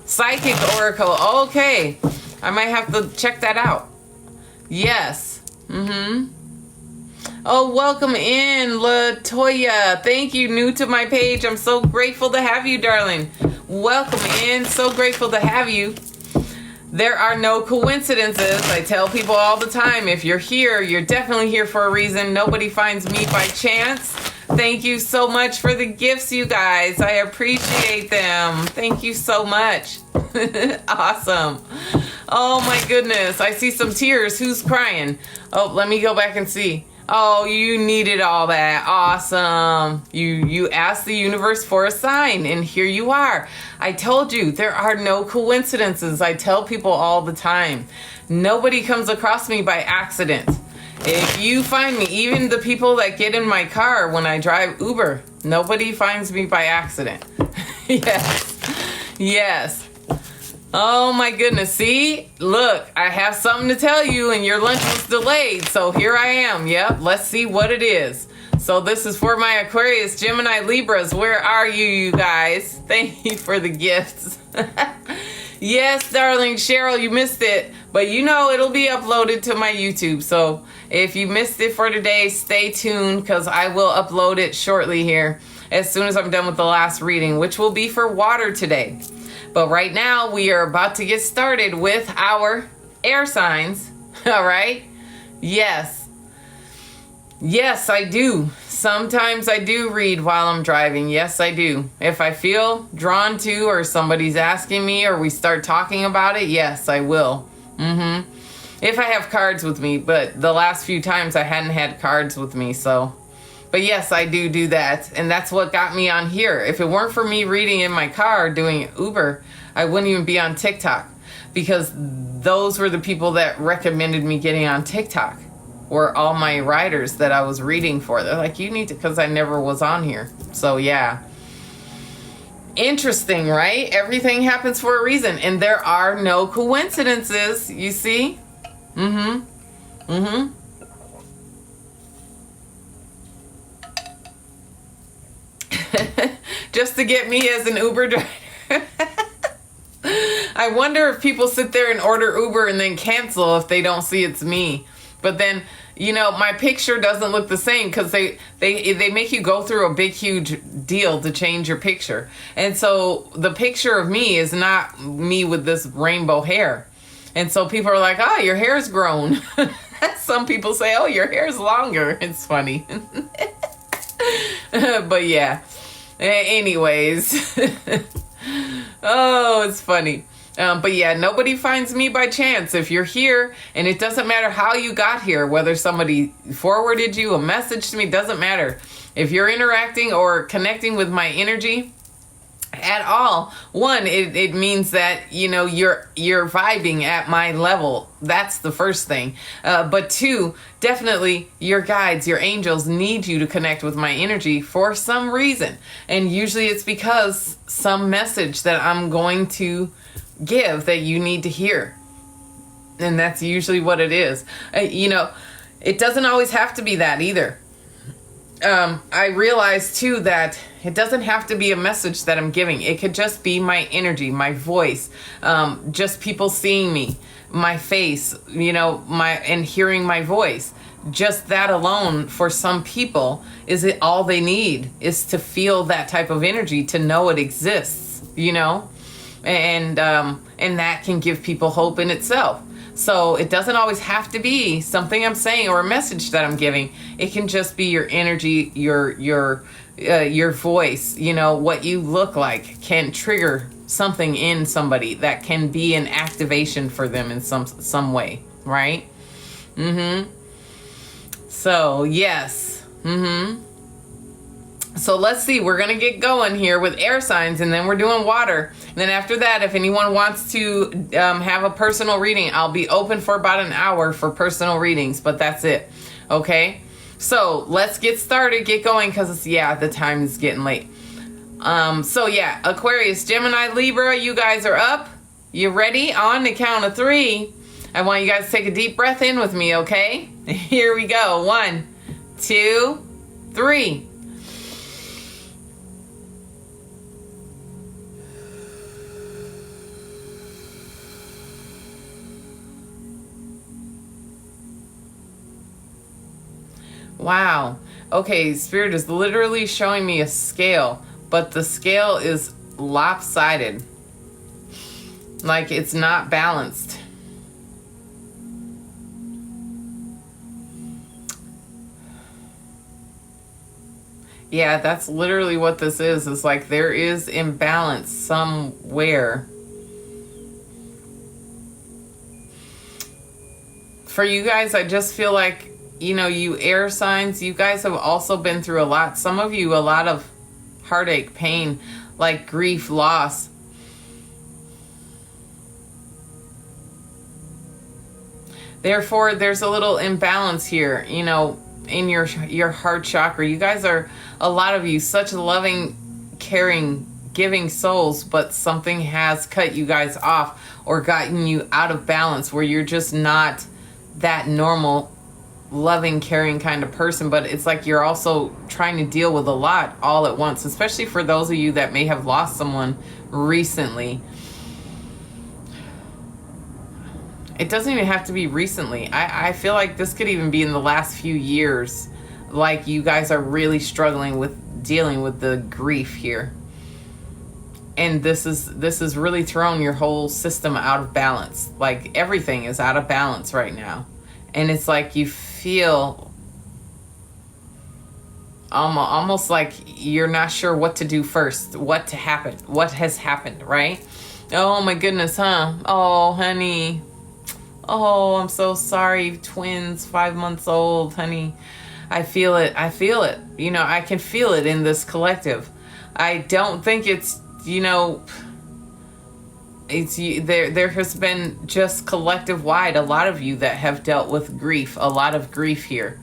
Psychic Oracle. Okay. I might have to check that out. Yes. Oh, welcome in, Latoya. Thank you. New to my page. I'm so grateful to have you, darling. Welcome in. So grateful to have you. There are no coincidences. I tell people all the time, if you're here, you're definitely here for a reason. Nobody finds me by chance. Thank you so much for the gifts, you guys. I appreciate them. Thank you so much. Awesome. Oh my goodness. I see some tears. Who's crying? Oh, let me go back and see. Oh, you needed all that. Awesome. You asked the universe for a sign, and here you are. I told you, there are no coincidences. I tell people all the time. Nobody comes across me by accident. If you find me, even the people that get in my car when I drive Uber, nobody finds me by accident. Yes. Oh my goodness. See, look, I have something to tell you and your lunch was delayed. So here I am. Yep. Let's see what it is. So this is for my Aquarius, Gemini, Libras. Where are you, you guys? Thank you for the gifts. Yes, darling Cheryl, you missed it. But you know it'll be uploaded to my YouTube. So if you missed it for today, stay tuned because I will upload it shortly here as soon as I'm done with the last reading, which will be for water today. But right now, we are about to get started with our air signs. All right? Yes. Yes, I do. Sometimes I do read while I'm driving. Yes, I do. If I feel drawn to, or somebody's asking me, or we start talking about it, yes, I will. If I have cards with me, but the last few times I hadn't had cards with me, so... But yes, I do that. And that's what got me on here. If it weren't for me reading in my car doing Uber, I wouldn't even be on TikTok. Because those were the people that recommended me getting on TikTok. Were all my riders that I was reading for. They're like, you need to, because I never was on here. So yeah. Interesting, right? Everything happens for a reason. And there are no coincidences, you see? just to get me as an Uber driver. I wonder if people sit there and order Uber and then cancel if they don't see it's me. But then, my picture doesn't look the same because they make you go through a big, huge deal to change your picture. And so the picture of me is not me with this rainbow hair. And so people are like, oh, your hair's grown. Some people say, oh, your hair's longer. It's funny. But yeah. Anyways. Oh, it's funny. But yeah, nobody finds me by chance. If you're here, and it doesn't matter how you got here, whether somebody forwarded you a message to me, doesn't matter. If you're interacting or connecting with my energy at all, one, it means that, you're vibing at my level. That's the first thing. But two, definitely your guides, your angels need you to connect with my energy for some reason. And usually it's because some message that I'm going to give that you need to hear. And that's usually what it is. It doesn't always have to be that either. I realize too that it doesn't have to be a message that I'm giving. It could just be my energy, my voice, just people seeing me, my face, and hearing my voice. Just that alone for some people is it all they need is to feel that type of energy, to know it exists, and that can give people hope in itself. So it doesn't always have to be something I'm saying or a message that I'm giving. It can just be your energy, your voice, what you look like can trigger something in somebody that can be an activation for them in some way, right? So, yes. So let's see, we're going to get going here with air signs, and then we're doing water. And then after that, if anyone wants to have a personal reading, I'll be open for about an hour for personal readings, but that's it. Okay? So let's get started, get going, because the time is getting late. Aquarius, Gemini, Libra, you guys are up. You ready? On the count of 3. I want you guys to take a deep breath in with me, okay? Here we go. 1, 2, 3. Wow. Okay, Spirit is literally showing me a scale, but the scale is lopsided. Like it's not balanced. Yeah, that's literally what this is. It's like there is imbalance somewhere. For you guys, I just feel like, you air signs, you guys have also been through a lot. Some of you, a lot of heartache, pain, like grief, loss. Therefore, there's a little imbalance here, in your heart chakra. You guys are, a lot of you, such loving, caring, giving souls, but something has cut you guys off or gotten you out of balance where you're just not that normal, loving, caring kind of person. But it's like you're also trying to deal with a lot all at once, especially for those of you that may have lost someone recently. It doesn't even have to be recently. I feel like this could even be in the last few years. Like you guys are really struggling with dealing with the grief here. And this is really thrown your whole system out of balance. Like everything is out of balance right now. And it's like you feel almost like you're not sure what to do first, what has happened, right? Oh my goodness, huh? Oh, honey. Oh, I'm so sorry. Twins, 5 months old, honey. I feel it. I can feel it in this collective. I don't think it's, there has been just collective wide, a lot of you that have dealt with grief, a lot of grief here.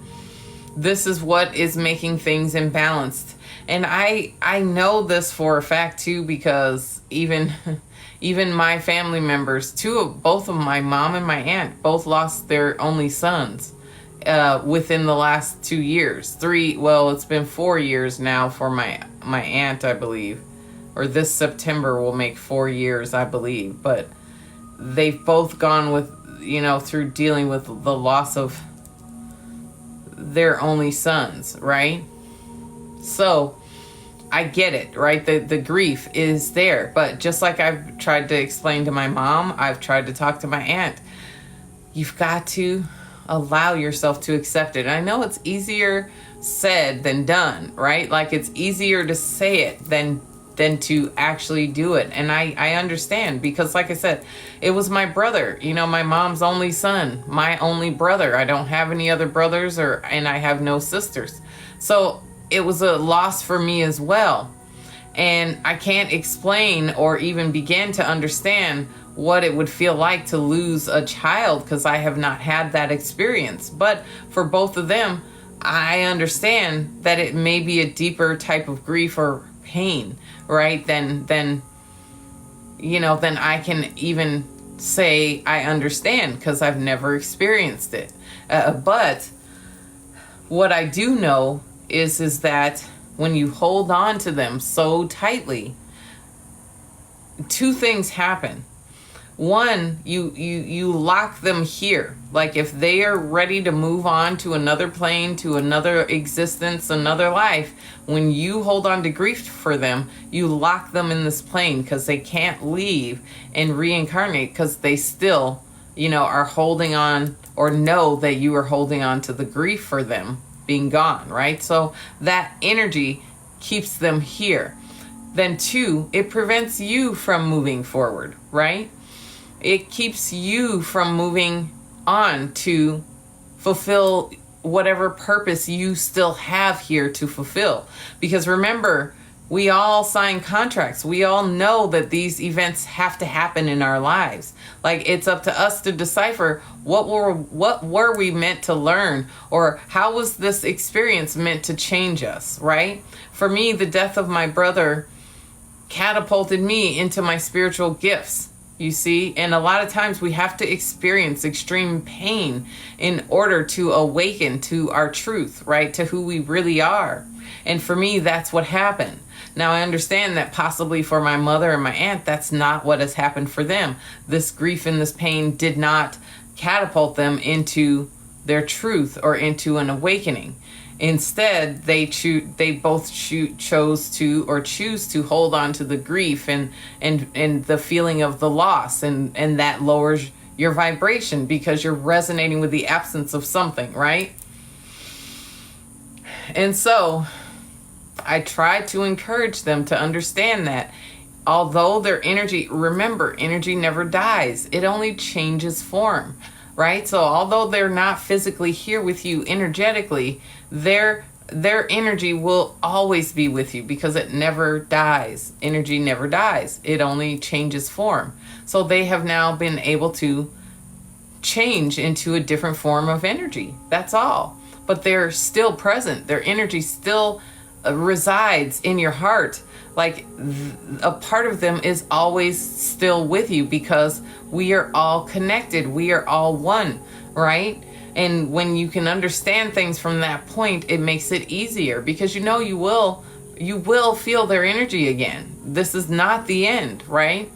This is what is making things imbalanced. And I know this for a fact too, because even my family members, both of my mom and my aunt both lost their only sons within the last 2 years. It's been 4 years now for my aunt, I believe. Or this September will make 4 years, I believe. But they've both gone with, through dealing with the loss of their only sons, right? So I get it, right? The grief is there. But just like I've tried to explain to my mom, I've tried to talk to my aunt. You've got to allow yourself to accept it. And I know it's easier said than done, right? Like it's easier to say it than to actually do it. And I understand, because like I said, it was my brother, my mom's only son, my only brother. I don't have any other brothers and I have no sisters. So it was a loss for me as well. And I can't explain or even begin to understand what it would feel like to lose a child, because I have not had that experience. But for both of them, I understand that it may be a deeper type of grief or pain, right? Then I can even say I understand, because I've never experienced it. But what I do know is that when you hold on to them so tightly, two things happen. One, you lock them here. Like if they are ready to move on to another plane, to another existence, another life, when you hold on to grief for them, you lock them in this plane, because they can't leave and reincarnate, because they still, are holding on, or know that you are holding on to the grief for them being gone, right? So that energy keeps them here. Then two, it prevents you from moving forward, right? It keeps you from moving on to fulfill whatever purpose you still have here to fulfill. Because remember, we all sign contracts. We all know that these events have to happen in our lives. Like it's up to us to decipher what were we meant to learn, or how was this experience meant to change us, right? For me, the death of my brother catapulted me into my spiritual gifts. You see, and a lot of times we have to experience extreme pain in order to awaken to our truth, right? To who we really are. And for me, that's what happened. Now, I understand that possibly for my mother and my aunt, that's not what has happened for them. This grief and this pain did not catapult them into their truth or into an awakening. Instead, they both chose to hold on to the grief and the feeling of the loss, and that lowers your vibration, because you're resonating with the absence of something, right? And so I try to encourage them to understand that although their energy, remember, energy never dies. It only changes form, right? So although they're not physically here with you energetically, their energy will always be with you, because it never dies. Energy never dies. It only changes form. So they have now been able to change into a different form of energy. That's all. But they're still present. Their energy still resides in your heart. Like a part of them is always still with you, because we are all connected. We are all one, right? And when you can understand things from that point, it makes it easier, because you will feel their energy again. This is not the end, right?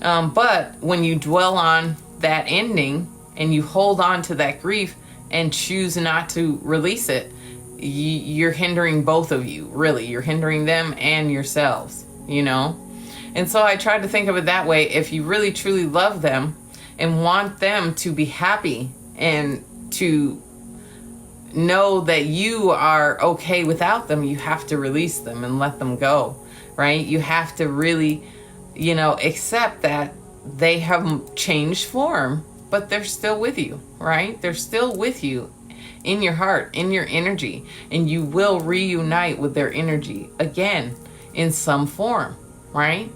But when you dwell on that ending and you hold on to that grief and choose not to release it, you're hindering both of you, really. You're hindering them and yourselves, And so I try to think of it that way. If you really truly love them and want them to be happy and to know that you are okay without them, you have to release them and let them go, right? You have to really, accept that they have changed form, but they're still with you, right? They're still with you in your heart, in your energy, and you will reunite with their energy again in some form, right?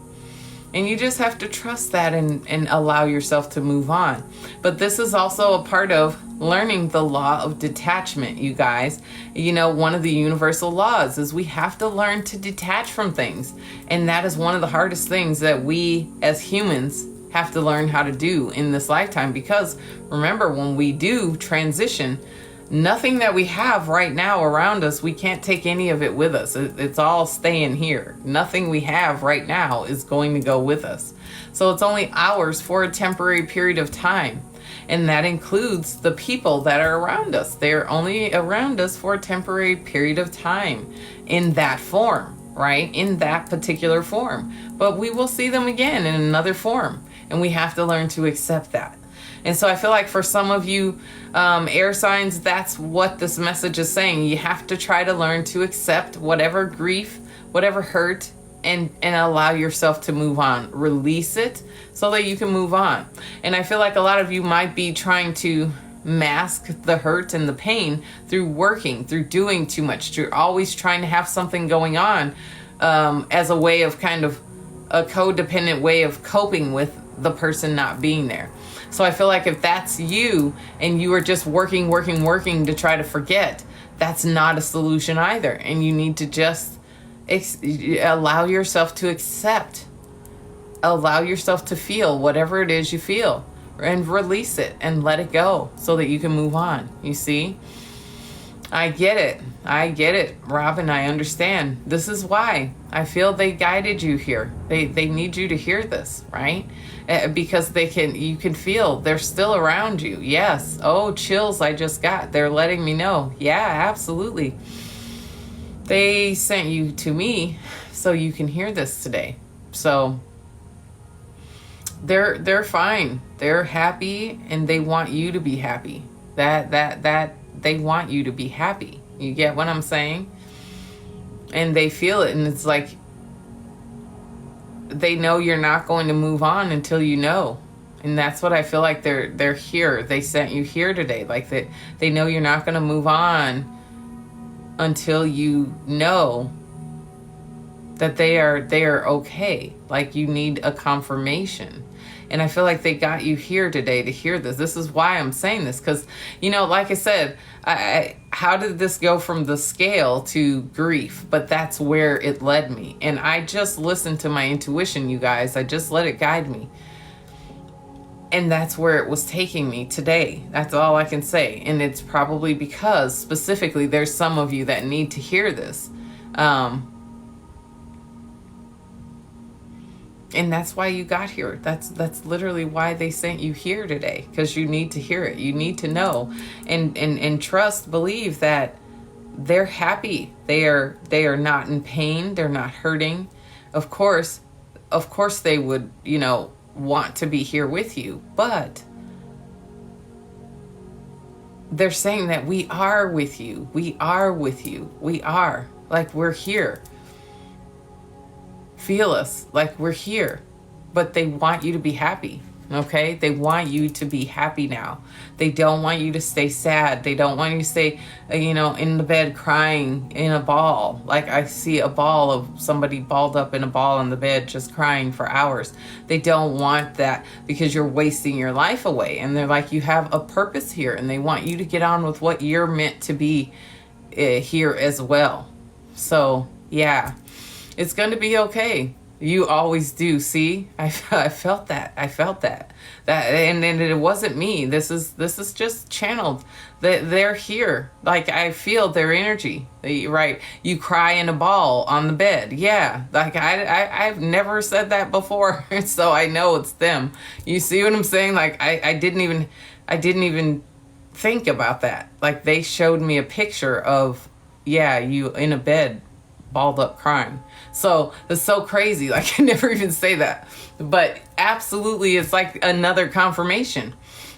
And you just have to trust that and allow yourself to move on. But this is also a part of learning the law of detachment, you guys. One of the universal laws is we have to learn to detach from things. And that is one of the hardest things that we as humans have to learn how to do in this lifetime. Because remember, when we do transition, Nothing that we have right now around us, we can't take any of it with us. It's all staying here. Nothing we have right now is going to go with us. So it's only ours for a temporary period of time. And that includes the people that are around us. They're only around us for a temporary period of time in that form, right? In that particular form. But we will see them again in another form. And we have to learn to accept that. And so I feel like for some of you air signs, that's what this message is saying. You have to try to learn to accept whatever grief, whatever hurt, and allow yourself to move on. Release it so that you can move on. And I feel like a lot of you might be trying to mask the hurt and the pain through working, through doing too much. You're always trying to have something going on as a way of kind of a codependent way of coping with the person not being there. So I feel like if that's you and you are just working to try to forget, that's not a solution either. And you need to just allow yourself to accept, allow yourself to feel whatever it is you feel and release it and let it go so that you can move on. You see? I get it, Robin. I understand. This is why I feel they guided you here. They need you to hear this, right? Because you can feel they're still around you. Yes. Oh, chills I just got. They're letting me know. Yeah, absolutely. They sent you to me so you can hear this today. So they're fine. They're happy and they want you to be happy. That they want you to be happy. You get what I'm saying? And they feel it, and it's like they know you're not going to move on until you know. And that's what I feel like they're here. They sent you here today. Like they know you're not going to move on until you know that they are okay. Like you need a confirmation. And I feel like they got you here today to hear this. This is why I'm saying this. Because, like I said, how did this go from the scale to grief? But that's where it led me. And I just listened to my intuition, you guys. I just let it guide me. And that's where it was taking me today. That's all I can say. And it's probably because specifically there's some of you that need to hear this. And that's why you got here. That's literally why they sent you here today, because you need to hear it. You need to know and trust, believe that they're happy. They are not in pain. They're not hurting. Of course they would, want to be here with you, but they're saying that we are with you. We are with you. We are. Like we're here. Feel us like we're here, but they want you to be happy. Okay. They want you to be happy now. They don't want you to stay sad. They don't want you to stay, in the bed crying in a ball. Like I see a ball of somebody balled up in a ball in the bed, just crying for hours. They don't want that because you're wasting your life away. And they're like, you have a purpose here, and they want you to get on with what you're meant to be here as well. So yeah. It's going to be okay. You always do. See, I felt that. And it wasn't me. This is just channeled. They're here. Like I feel their energy. Right. You cry in a ball on the bed. Yeah. Like I've never said that before. So I know it's them. You see what I'm saying? Like I didn't even think about that. Like they showed me a picture of, you in a bed, balled up crying. So it's so crazy. Like I can never even say that, but absolutely it's like another confirmation.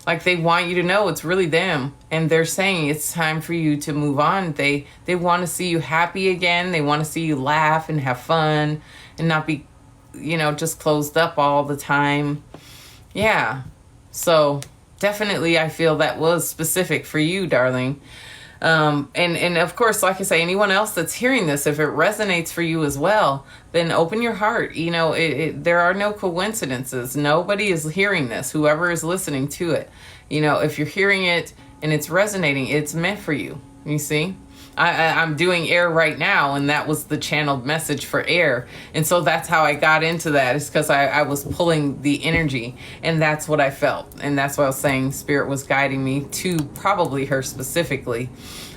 Like they want you to know it's really them, and they're saying it's time for you to move on. They want to see you happy again. They want to see you laugh and have fun and not be, just closed up all the time. Yeah. So definitely I feel that was specific for you, darling. And of course, like I say, anyone else that's hearing this, if it resonates for you as well, then open your heart. There are no coincidences. Nobody is hearing this, whoever is listening to it. If you're hearing it and it's resonating, it's meant for you. You see? I'm doing air right now, and that was the channeled message for air. And so that's how I got into that, is because I was pulling the energy, and that's what I felt. And that's what I was saying, Spirit was guiding me to probably her specifically,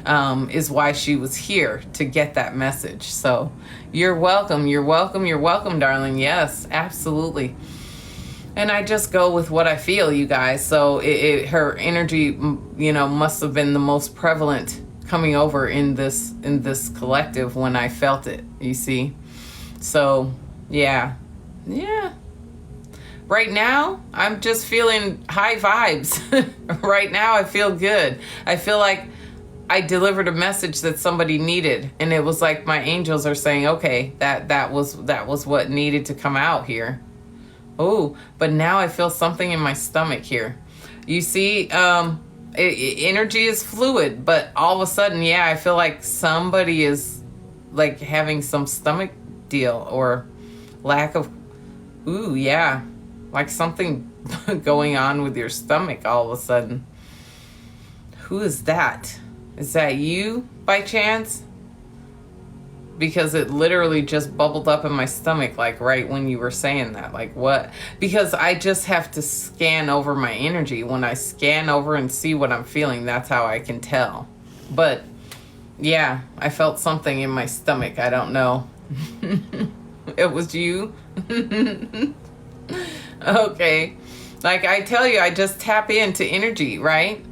is why she was here, to get that message. So you're welcome, you're welcome, you're welcome, darling. Yes, absolutely. And I just go with what I feel, you guys. So her energy, must have been the most prevalent coming over in this collective when I felt it, you see. So yeah. Right now, I'm just feeling high vibes. Right now, I feel good. I feel like I delivered a message that somebody needed, and it was like my angels are saying, okay, that was what needed to come out here. Oh, but now I feel something in my stomach here. You see, energy is fluid, but all of a sudden, I feel like somebody is like having some stomach deal or lack of, like something going on with your stomach all of a sudden. Who is that? Is that you by chance? Because it literally just bubbled up in my stomach, like right when you were saying that. Like what? Because I just have to scan over my energy. When I scan over and see what I'm feeling, that's how I can tell. But yeah, I felt something in my stomach. I don't know. It was you? Okay. Like I tell you, I just tap into energy, right?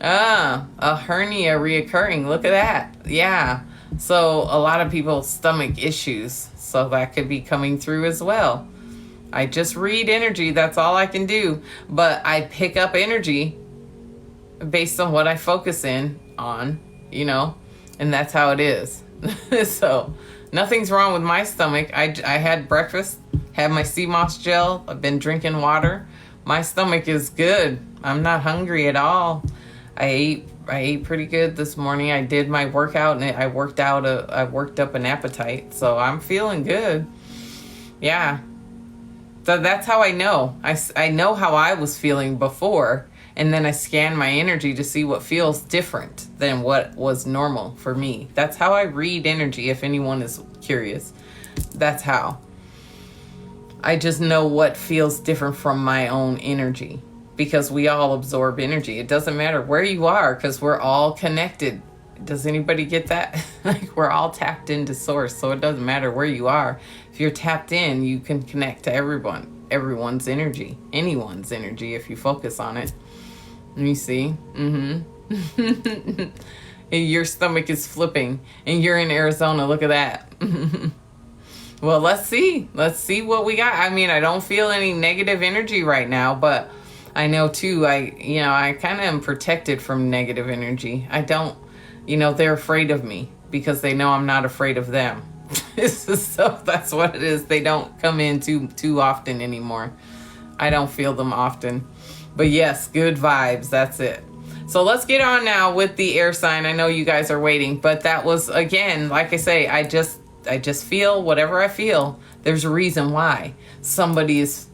A hernia reoccurring. Look at that. Yeah. So a lot of people's stomach issues, so that could be coming through as well. I just read energy, that's all I can do. But I pick up energy based on what I focus in on, and that's how it is. So nothing's wrong with my stomach. I had breakfast, had my sea moss gel, I've been drinking water. My stomach is good. I'm not hungry at all. I ate pretty good this morning. I did my workout, and I worked up an appetite. So I'm feeling good. Yeah. So that's how I know. I know how I was feeling before, and then I scan my energy to see what feels different than what was normal for me. That's how I read energy, if anyone is curious. That's how. I just know what feels different from my own energy. Because we all absorb energy. It doesn't matter where you are, because we're all connected. Does anybody get that? Like we're all tapped into source, so it doesn't matter where you are. If you're tapped in, you can connect to everyone's energy, anyone's energy, if you focus on it. Let me see. Your stomach is flipping, and you're in Arizona. Look at that. Well, let's see what we got. I mean, I don't feel any negative energy right now, but I know too, I kind of am protected from negative energy. I don't, they're afraid of me because they know I'm not afraid of them. So that's what it is. They don't come in too often anymore. I don't feel them often. But yes, good vibes. That's it. So let's get on now with the air sign. I know you guys are waiting, but that was, again, like I say, I just feel whatever I feel. There's a reason why somebody is,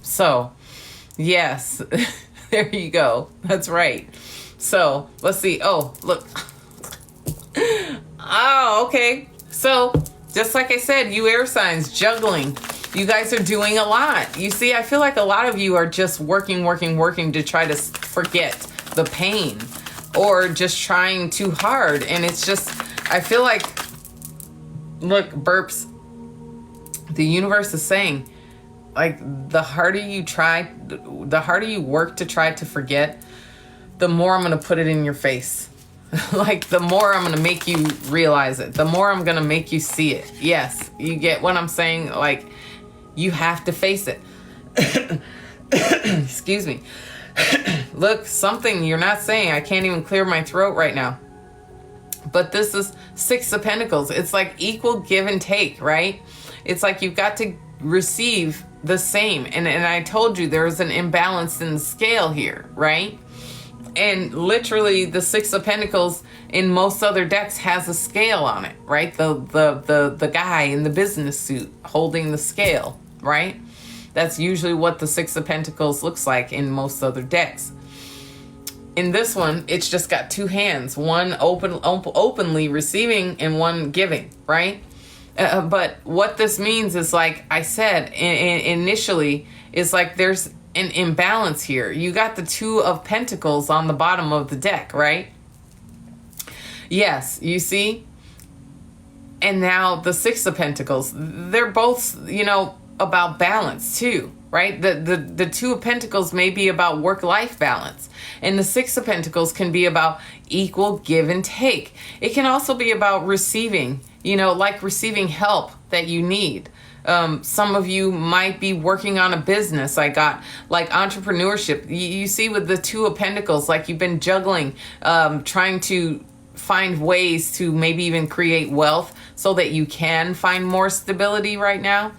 so yes, there you go. That's right. So let's see. Oh, look. Oh, okay. So just like I said, you air signs juggling. You guys are doing a lot. You see, I feel like a lot of you are just working to try to forget the pain, or just trying too hard. And it's just, I feel like, look, burps, the universe is saying, like, the harder you work to try to forget, the more I'm going to put it in your face. Like, the more I'm going to make you realize it, the more I'm going to make you see it. Yes, you get what I'm saying? Like, you have to face it. Excuse me. Look, something you're not saying. I can't even clear my throat right now. But this is Six of Pentacles. It's like equal give and take, right? It's like you've got to receive the same. And I told you there's an imbalance in the scale here, right? And literally the Six of Pentacles in most other decks has a scale on it, right? The guy in the business suit holding the scale, right? That's usually what the Six of Pentacles looks like in most other decks. In this one, it's just got two hands, one openly receiving and one giving, right? But what this means is, like I said initially, is like there's an imbalance here. You got the Two of Pentacles on the bottom of the deck, right? Yes, you see? And now the Six of Pentacles. They're both, about balance too, right? The Two of Pentacles may be about work-life balance. And the Six of Pentacles can be about equal give and take. It can also be about receiving, like receiving help that you need. Some of you might be working on a business. I got like entrepreneurship. You see with the Two of Pentacles, like you've been juggling, trying to find ways to maybe even create wealth so that you can find more stability right now.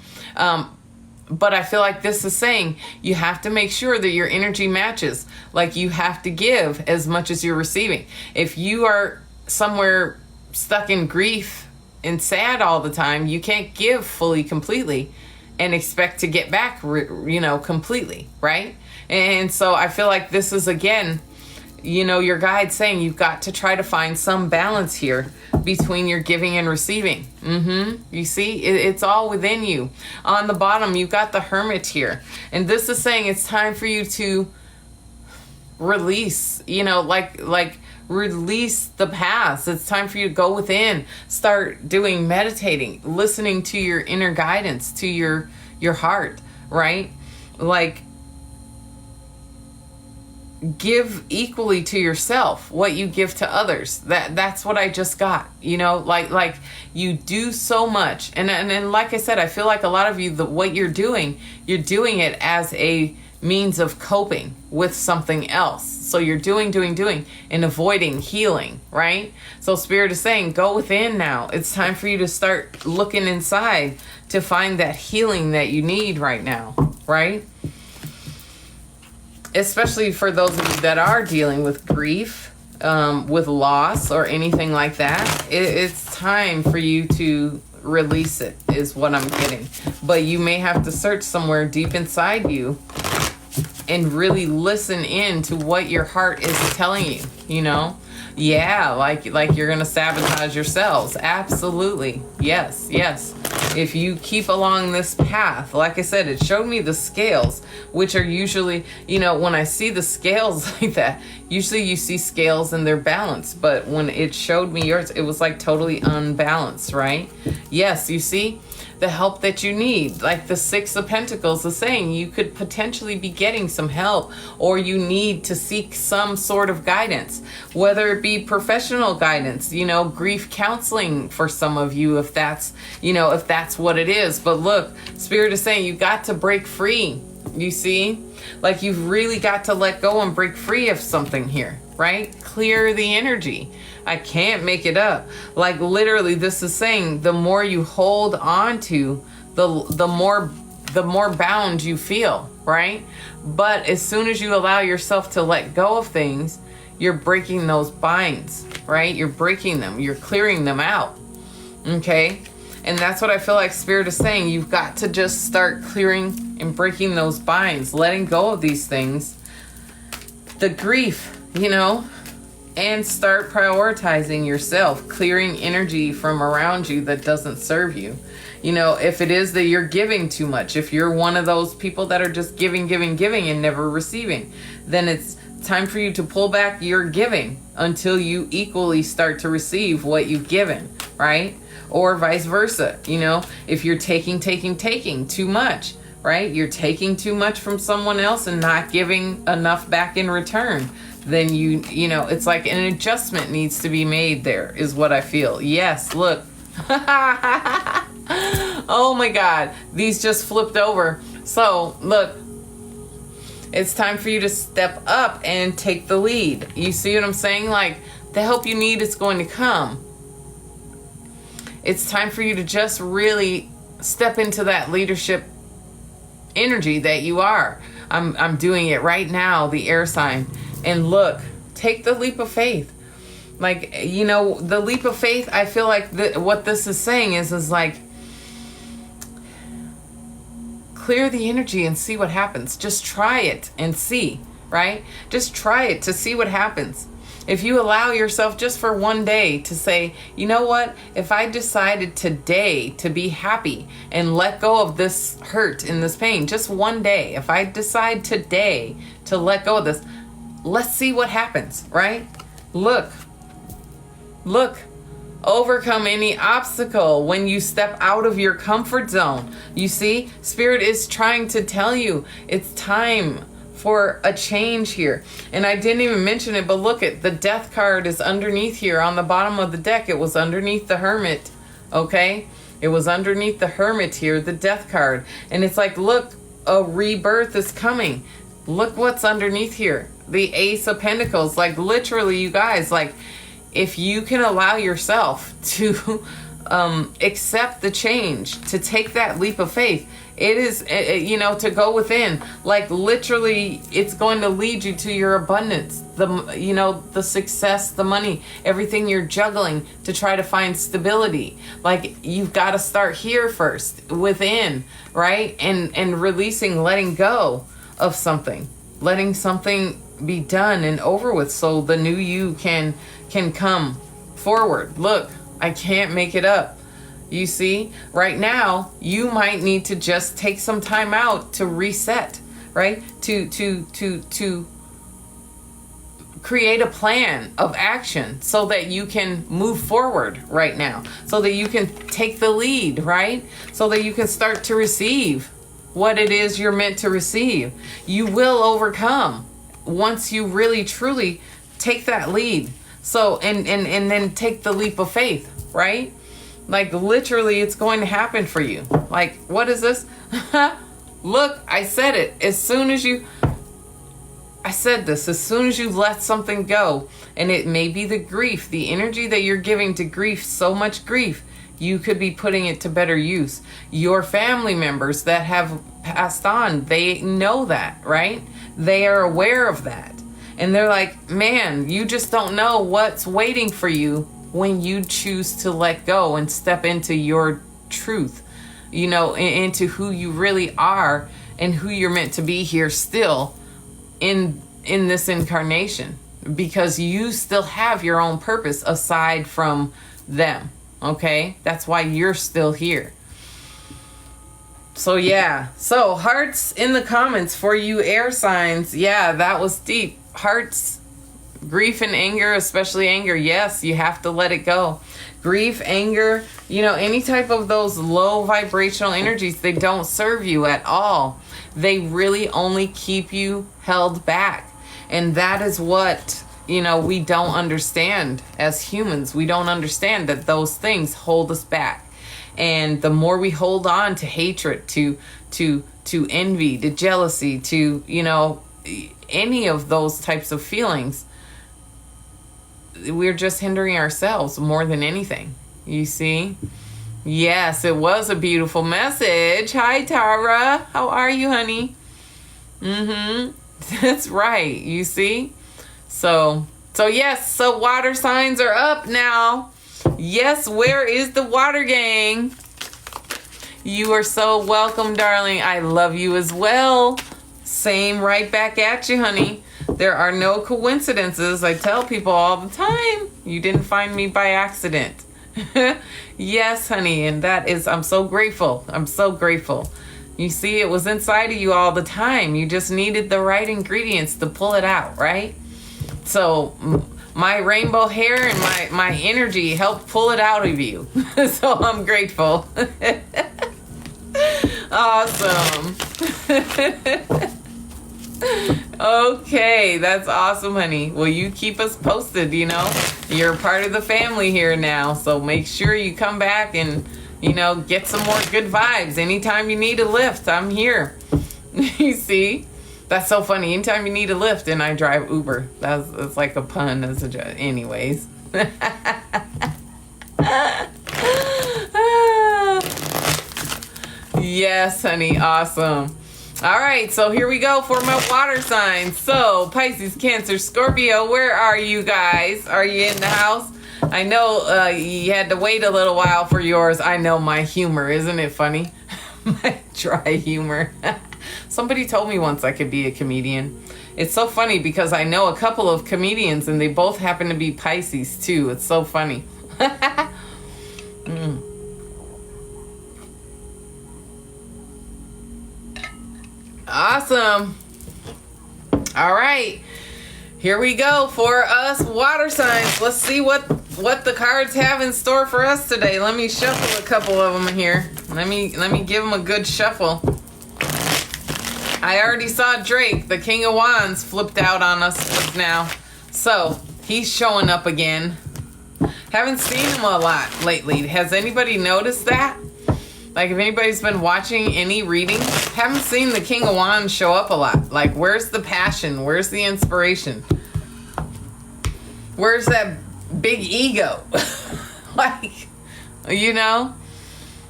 But I feel like this is saying you have to make sure that your energy matches. Like you have to give as much as you're receiving. If you are somewhere stuck in grief and sad all the time, you can't give fully, completely and expect to get back, completely, right? And so I feel like this is, again, your guide saying you've got to try to find some balance here between your giving and receiving. You see, it's all within you. On the bottom, you've got the Hermit here. And this is saying it's time for you to release, like release the past. It's time for you to go within, start doing meditating, listening to your inner guidance, to your heart, right? Like, give equally to yourself what you give to others. That's what I just got, like you do so much. And like I said, I feel like a lot of you, what you're doing it as a means of coping with something else. So you're doing and avoiding healing, right? So Spirit is saying, go within now. It's time for you to start looking inside to find that healing that you need right now, right? Especially for those of you that are dealing with grief, with loss or anything like that. It's time for you to release it, is what I'm getting. But you may have to search somewhere deep inside you and really listen in to what your heart is telling you, Yeah, like you're going to sabotage yourselves. Absolutely. Yes. If you keep along this path, like I said, it showed me the scales, which are usually, when I see the scales like that, usually you see scales and they're balanced. But when it showed me yours, it was like totally unbalanced, right? Yes, you see the help that you need. Like the Six of Pentacles is saying you could potentially be getting some help, or you need to seek some sort of guidance, whether it be professional guidance, grief counseling for some of you, if that's what it is. But look, Spirit is saying you got to break free. You see, like you've really got to let go and break free of something here, right? Clear the energy. I can't make it up. Like literally, this is saying the more you hold on to, the more bound you feel, right? But as soon as you allow yourself to let go of things, you're breaking those binds, right? You're breaking them. You're clearing them out. Okay? And that's what I feel like Spirit is saying. You've got to just start clearing and breaking those binds, letting go of these things, the grief, and start prioritizing yourself, clearing energy from around you that doesn't serve you. If it is that you're giving too much, if you're one of those people that are just giving and never receiving, then it's time for you to pull back your giving until you equally start to receive what you've given, right? Or vice versa. If you're taking too much, right? You're taking too much from someone else and not giving enough back in return, then it's like an adjustment needs to be made there, is what I feel. Yes, look. Oh my God, these just flipped over. So look, it's time for you to step up and take the lead. You see what I'm saying? Like the help you need is going to come. It's time for you to just really step into that leadership energy that you are. I'm doing it right now, the air sign. And look, take the leap of faith. Like, the leap of faith, I feel like what this is saying is like, clear the energy and see what happens. Just try it and see, right? Just try it to see what happens. If you allow yourself just for one day to say, you know what, if I decided today to be happy and let go of this hurt and this pain, just one day, if I decide today to let go of this, let's see what happens, right? Look, overcome any obstacle when you step out of your comfort zone. You see, Spirit is trying to tell you it's time for a change here. And I didn't even mention it, but look at the Death card is underneath here on the bottom of the deck. It was underneath the Hermit, okay? It was underneath the Hermit here, the Death card. And it's like, look, a rebirth is coming. Look what's underneath here. The Ace of Pentacles. Like literally, you guys, like if you can allow yourself to accept the change, to take that leap of faith, it is, to go within, like literally it's going to lead you to your abundance, the success, the money, everything you're juggling to try to find stability. Like you've got to start here first, within, right? And releasing, letting go of something, letting something be done and over with so the new you can come forward. Look, I can't make it up. You see, right now, you might need to just take some time out to reset, right? To create a plan of action so that you can move forward right now, so that you can take the lead, right? So that you can start to receive what it is you're meant to receive. You will overcome once you really, truly take that lead. So, and then take the leap of faith, right? Like literally it's going to happen for you. Like, what is this? Look, I said it. As soon as you let something go, and it may be the grief, the energy that you're giving to grief, so much grief, you could be putting it to better use. Your family members that have passed on, they know that, right? They are aware of that. And they're like, man, you just don't know what's waiting for you when you choose to let go and step into your truth, into who you really are and who you're meant to be here still in this incarnation, because you still have your own purpose aside from them. Okay? That's why you're still here. So yeah. So hearts in the comments for you air signs. Yeah, that was deep. Hearts, grief and anger, especially anger. Yes, you have to let it go. Grief, anger, any type of those low vibrational energies, they don't serve you at all. They really only keep you held back. And that is what, we don't understand as humans. We don't understand that those things hold us back. And the more we hold on to hatred, to envy, to jealousy, to, any of those types of feelings, we're just hindering ourselves more than anything. You see? Yes, it was a beautiful message. Hi, Tara. How are you, honey? That's right. You see? So yes, so water signs are up now. Yes, where is the water gang? You are so welcome, darling. I love you as well. Same right back at you, honey. There are no coincidences. I tell people all the time, you didn't find me by accident. Yes, honey. And that is, I'm so grateful. I'm so grateful. You see, it was inside of you all the time. You just needed the right ingredients to pull it out, right? So my rainbow hair and my energy helped pull it out of you. So I'm grateful. Awesome. Okay, that's awesome, honey. Well, you keep us posted, You're part of the family here now. So make sure you come back and, get some more good vibes. Anytime you need a lift, I'm here. You see? That's so funny. Anytime you need a lift, and I drive Uber. That's like a pun. Anyways. Yes, honey. Awesome. All right, so here we go for my water signs. So Pisces, Cancer, Scorpio, where are you guys? Are you in the house? I know you had to wait a little while for yours. I know my humor. Isn't it funny? My dry humor. Somebody told me once I could be a comedian. It's so funny because I know a couple of comedians and they both happen to be Pisces too. It's so funny. Mm. Awesome. All right. Here we go for us water signs. Let's see what the cards have in store for us today. Let me shuffle a couple of them here. Let me give them a good shuffle. I already saw Drake, the King of Wands, flipped out on us just now. So, he's showing up again. Haven't seen him a lot lately. Has anybody noticed that? Like, if anybody's been watching any reading, haven't seen the King of Wands show up a lot. Like, where's the passion? Where's the inspiration? Where's that big ego? Like, you know?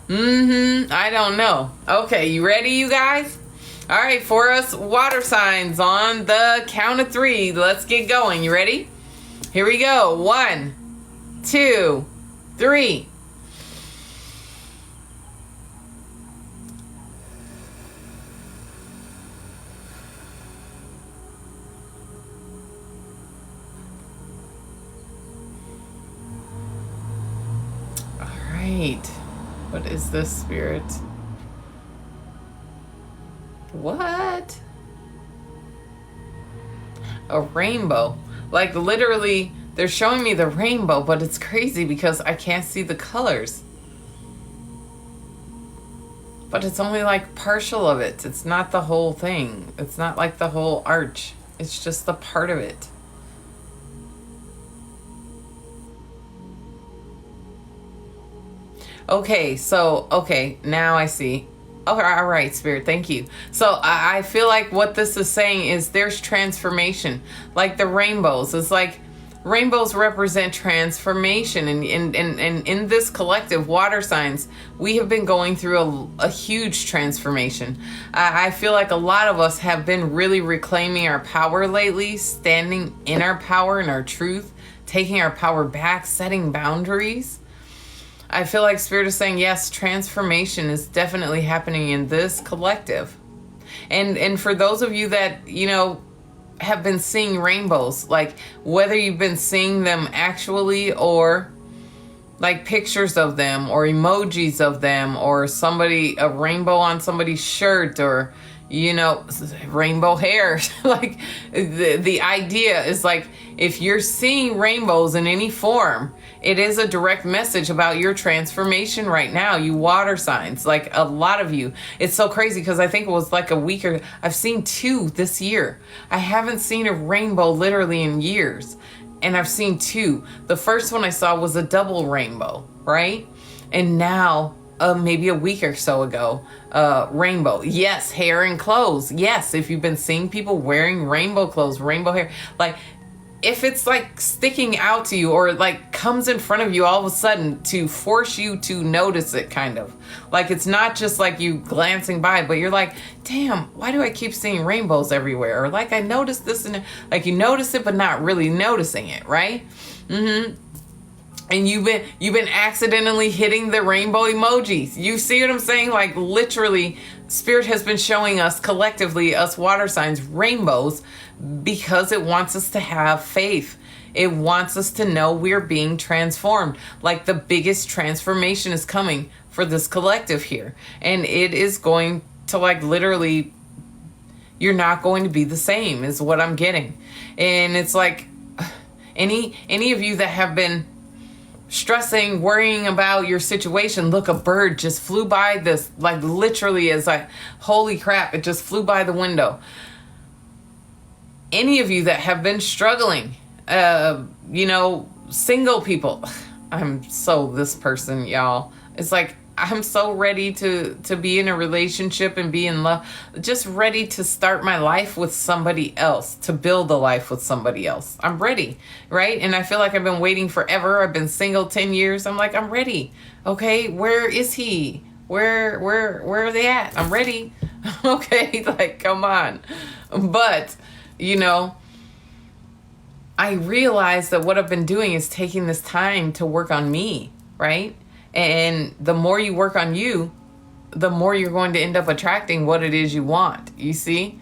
I don't know. Okay, you ready, you guys? All right, for us water signs on the count of 3. Let's get going. You ready? Here we go. 1, 2, 3. What is this, Spirit? What? A rainbow. Like, literally, they're showing me the rainbow, but it's crazy because I can't see the colors. But it's only like partial of it. It's not the whole thing. It's not like the whole arch. It's just the part of it. Okay, now I see. Okay, all right, Spirit, thank you. So I feel like what this is saying is there's transformation. Like the rainbows. It's like rainbows represent transformation. And in this collective, water signs, we have been going through a huge transformation. I feel like a lot of us have been really reclaiming our power lately, standing in our power and our truth, taking our power back, setting boundaries. I feel like Spirit is saying, yes, transformation is definitely happening in this collective. And for those of you that, you know, have been seeing rainbows, like whether you've been seeing them actually or like pictures of them or emojis of them or a rainbow on somebody's shirt or, you know, rainbow hair. Like the idea is like, if you're seeing rainbows in any form, it is a direct message about your transformation right now, you water signs, like a lot of you. It's so crazy because I think it was like a week or I've seen 2 this year. I haven't seen a rainbow literally in years. And I've seen 2. The first one I saw was a double rainbow, right? And now, maybe a week or so ago, rainbow. Yes, hair and clothes. Yes, if you've been seeing people wearing rainbow clothes, rainbow hair, like if it's like sticking out to you or like comes in front of you all of a sudden to force you to notice it, kind of like it's not just like you glancing by, but you're like, damn, why do I keep seeing rainbows everywhere? Or like I noticed this, and like you notice it but not really noticing it, right? And you've been accidentally hitting the rainbow emojis. You see what I'm saying? Like literally, Spirit has been showing us collectively, us water signs, rainbows, because it wants us to have faith. It wants us to know we're being transformed. Like the biggest transformation is coming for this collective here. And it is going to like literally, you're not going to be the same is what I'm getting. And it's like any of you that have been stressing, worrying about your situation. Look, a bird just flew by this, like literally as like, holy crap, it just flew by the window. Any of you that have been struggling, you know, single people, I'm so this person, y'all. It's like, I'm so ready to be in a relationship and be in love, just ready to start my life with somebody else, to build a life with somebody else. I'm ready, right? And I feel like I've been waiting forever. I've been single 10 years. I'm like, I'm ready. Okay, where is he? Where are they at? I'm ready. Okay, like, come on. But, you know, I realized that what I've been doing is taking this time to work on me, right? And the more you work on you, the more you're going to end up attracting what it is you want. You see?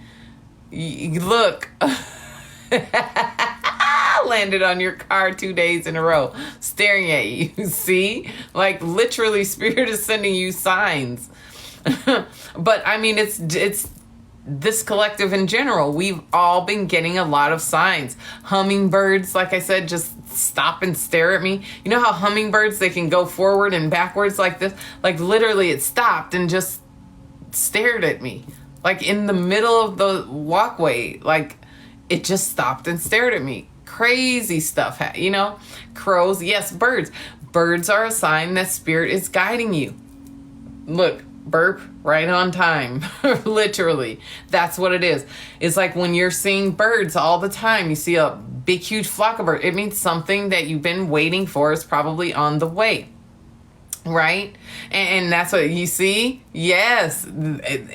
Look. Landed on your car 2 days in a row, staring at you. See? Like, literally, Spirit is sending you signs. But I mean, it's this collective in general. We've all been getting a lot of signs. Hummingbirds, like I said, just stop and stare at me. You know how hummingbirds, they can go forward and backwards like this? Like, literally, it stopped and just stared at me. Like, in the middle of the walkway. Like, it just stopped and stared at me. Crazy stuff, you know? Crows, yes, birds. Birds are a sign that Spirit is guiding you. Look, burp, right on time. Literally. That's what it is. It's like when you're seeing birds all the time, you see a big, huge flock of birds. It means something that you've been waiting for is probably on the way. Right? And that's what you see. Yes.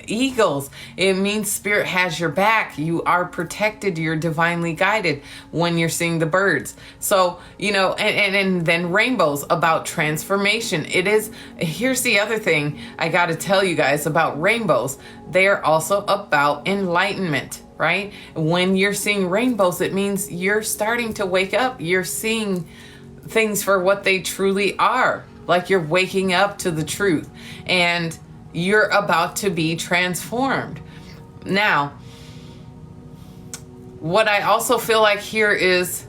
Eagles. It means Spirit has your back. You are protected. You're divinely guided when you're seeing the birds. So, you know, and then rainbows, about transformation. It is. Here's the other thing I got to tell you guys about rainbows. They are also about enlightenment. Right? When you're seeing rainbows, it means you're starting to wake up. You're seeing things for what they truly are. Like, you're waking up to the truth and you're about to be transformed. Now, what I also feel like here is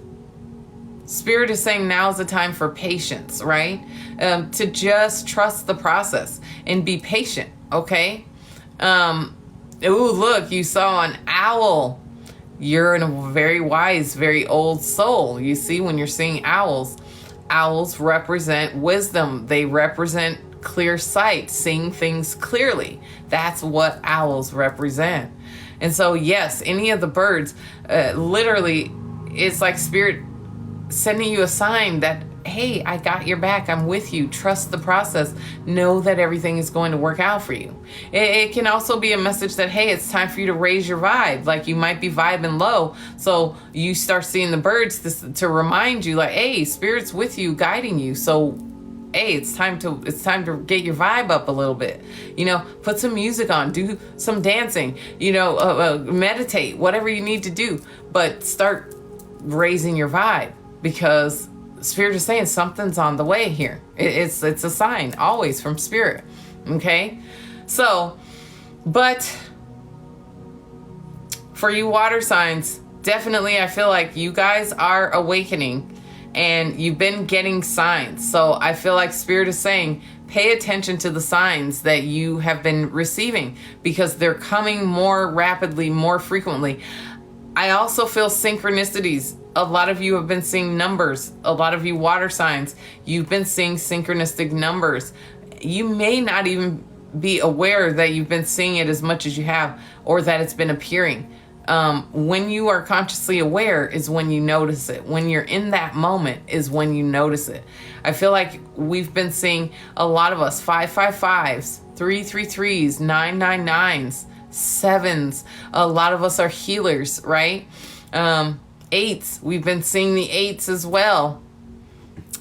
Spirit is saying now is the time for patience, right? To just trust the process and be patient, okay? Ooh, look, you saw an owl. You're in a very wise, very old soul. You see, when you're seeing owls, owls represent wisdom. They represent clear sight, seeing things clearly. That's what owls represent. And so, yes, any of the birds, literally, it's like Spirit sending you a sign that, hey, I got your back. I'm with you. Trust the process. Know that everything is going to work out for you. It can also be a message that, hey, it's time for you to raise your vibe. Like, you might be vibing low. So you start seeing the birds to remind you, like, hey, Spirit's with you, guiding you. So, hey, it's time to get your vibe up a little bit. You know, put some music on, do some dancing, you know, meditate, whatever you need to do. But start raising your vibe, because Spirit is saying something's on the way here. It's a sign, always from Spirit. Okay? So, but for you water signs, definitely I feel like you guys are awakening and you've been getting signs. So I feel like Spirit is saying, pay attention to the signs that you have been receiving, because they're coming more rapidly, more frequently. I also feel synchronicities. A lot of you have been seeing numbers. A lot of you water signs, you've been seeing synchronistic numbers. You may not even be aware that you've been seeing it as much as you have, or that it's been appearing. When you are consciously aware is when you notice it. When you're in that moment is when you notice it. I feel like we've been seeing a lot of us 555s, 333s, 999s, 7s. A lot of us are healers, right? 8s. We've been seeing the 8s as well.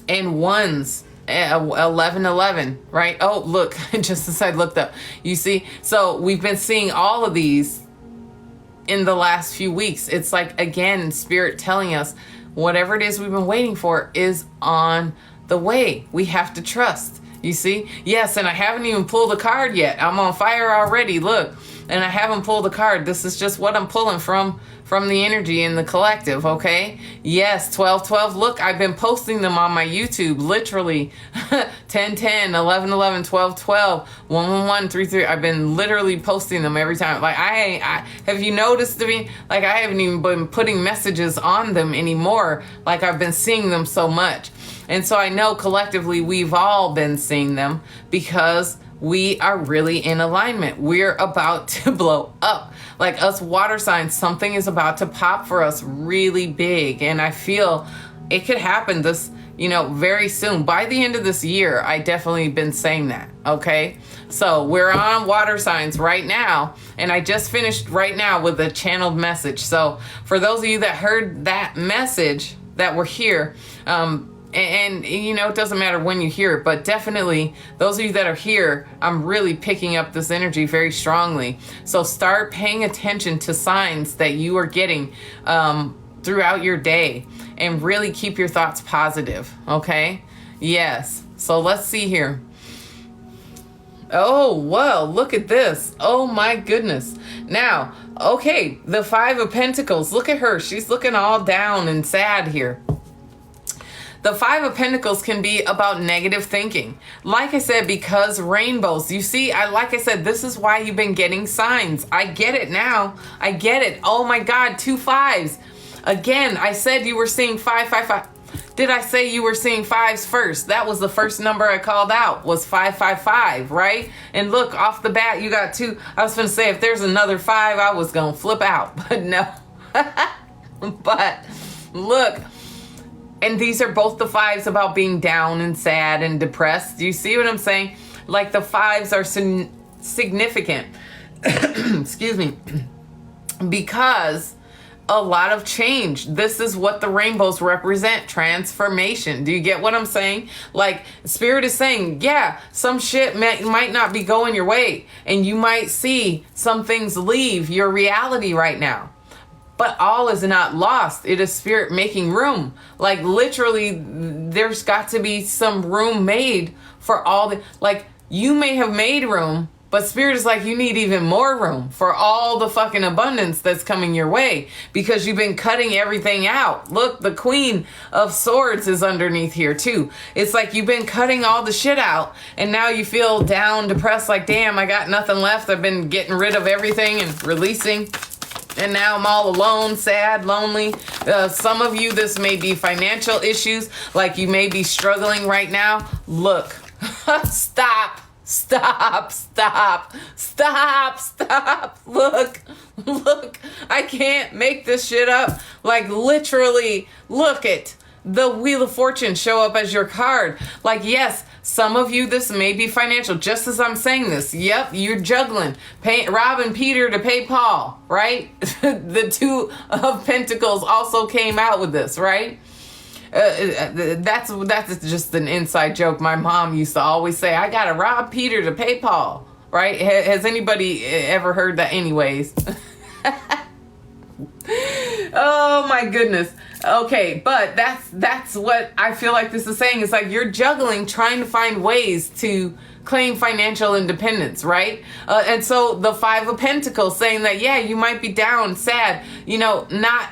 And 1s. 1111, right? Oh, look, just as I looked up. You see? So we've been seeing all of these in the last few weeks. It's like, again, Spirit telling us whatever it is we've been waiting for is on the way. We have to trust. You see? Yes, and I haven't even pulled a card yet. I'm on fire already. Look. And I haven't pulled a card. This is just what I'm pulling from the energy in the collective, okay? Yes, 1212. Look, I've been posting them on my YouTube, literally 1010, 1111, 1212, 111, 33. I've been literally posting them every time. Like, I have you noticed me? Like, I haven't even been putting messages on them anymore. Like, I've been seeing them so much. And so I know collectively we've all been seeing them, because we are really in alignment. We're about to blow up. Like us water signs, something is about to pop for us really big. And I feel it could happen this, very soon. By the end of this year, I definitely been saying that. Okay. So we're on water signs right now. And I just finished right now with a channeled message. So for those of you that heard that message that were here, And you know, it doesn't matter when you hear it, but definitely those of you that are here, I'm really picking up this energy very strongly. So start paying attention to signs that you are getting throughout your day, and really keep your thoughts positive. Okay. Yes. So let's see here. Oh, well, look at this. Oh my goodness. Now, okay, the Five of Pentacles. Look at her. She's looking all down and sad here. The Five of Pentacles can be about negative thinking. Like I said, because rainbows, you see, like I said, this is why you've been getting signs. I get it now. I get it. Oh my God, 2 5s. Again, I said you were seeing 5, 5, 5. Did I say you were seeing 5s first? That was the first number I called out, was 555, right? And look, off the bat, you got 2. I was going to say, if there's another 5, I was going to flip out, but no. But look, and these are both the 5s about being down and sad and depressed. Do you see what I'm saying? Like the 5s are significant. Excuse me. Because a lot of change. This is what the rainbows represent. Transformation. Do you get what I'm saying? Like, Spirit is saying, yeah, some shit might not be going your way, and you might see some things leave your reality right now. But all is not lost. It is Spirit making room. Like, literally, there's got to be some room made for all the, like, you may have made room, but Spirit is like, you need even more room for all the fucking abundance that's coming your way, because you've been cutting everything out. Look, the Queen of Swords is underneath here too. It's like you've been cutting all the shit out, and now you feel down, depressed, like, damn, I got nothing left. I've been getting rid of everything and releasing, and now I'm all alone, sad, lonely. Some of you, this may be financial issues, like you may be struggling right now. Look, stop. Stop. Look, I can't make this shit up. Like, literally, look at the Wheel of Fortune show up as your card. Like, yes, some of you, this may be financial. Just as I'm saying this, yep, you're juggling. Robbing Peter to pay Paul, right? The 2 of Pentacles also came out with this, right? That's just an inside joke. My mom used to always say, I gotta rob Peter to pay Paul, right? Has anybody ever heard that? Anyways. Oh my goodness. Okay, but that's what I feel like this is saying. It's like you're juggling, trying to find ways to claim financial independence, right? And so the 5 of Pentacles saying that, yeah, you might be down, sad, you know, not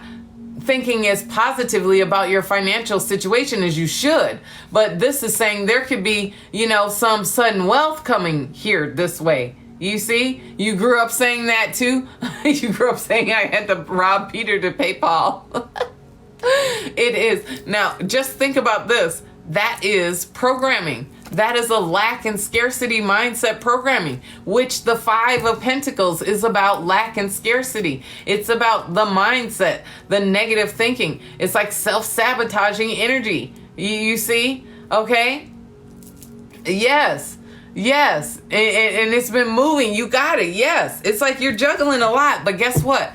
thinking as positively about your financial situation as you should. But this is saying there could be, you know, some sudden wealth coming here this way. You see, you grew up saying that too. You grew up saying I had to rob Peter to pay Paul. It is. Now, just think about this. That is programming. That is a lack and scarcity mindset programming, which the 5 of Pentacles is about lack and scarcity. It's about the mindset, the negative thinking. It's like self-sabotaging energy. You see? Okay? Yes. Yes. And it's been moving. You got it. Yes. It's like you're juggling a lot, but guess what?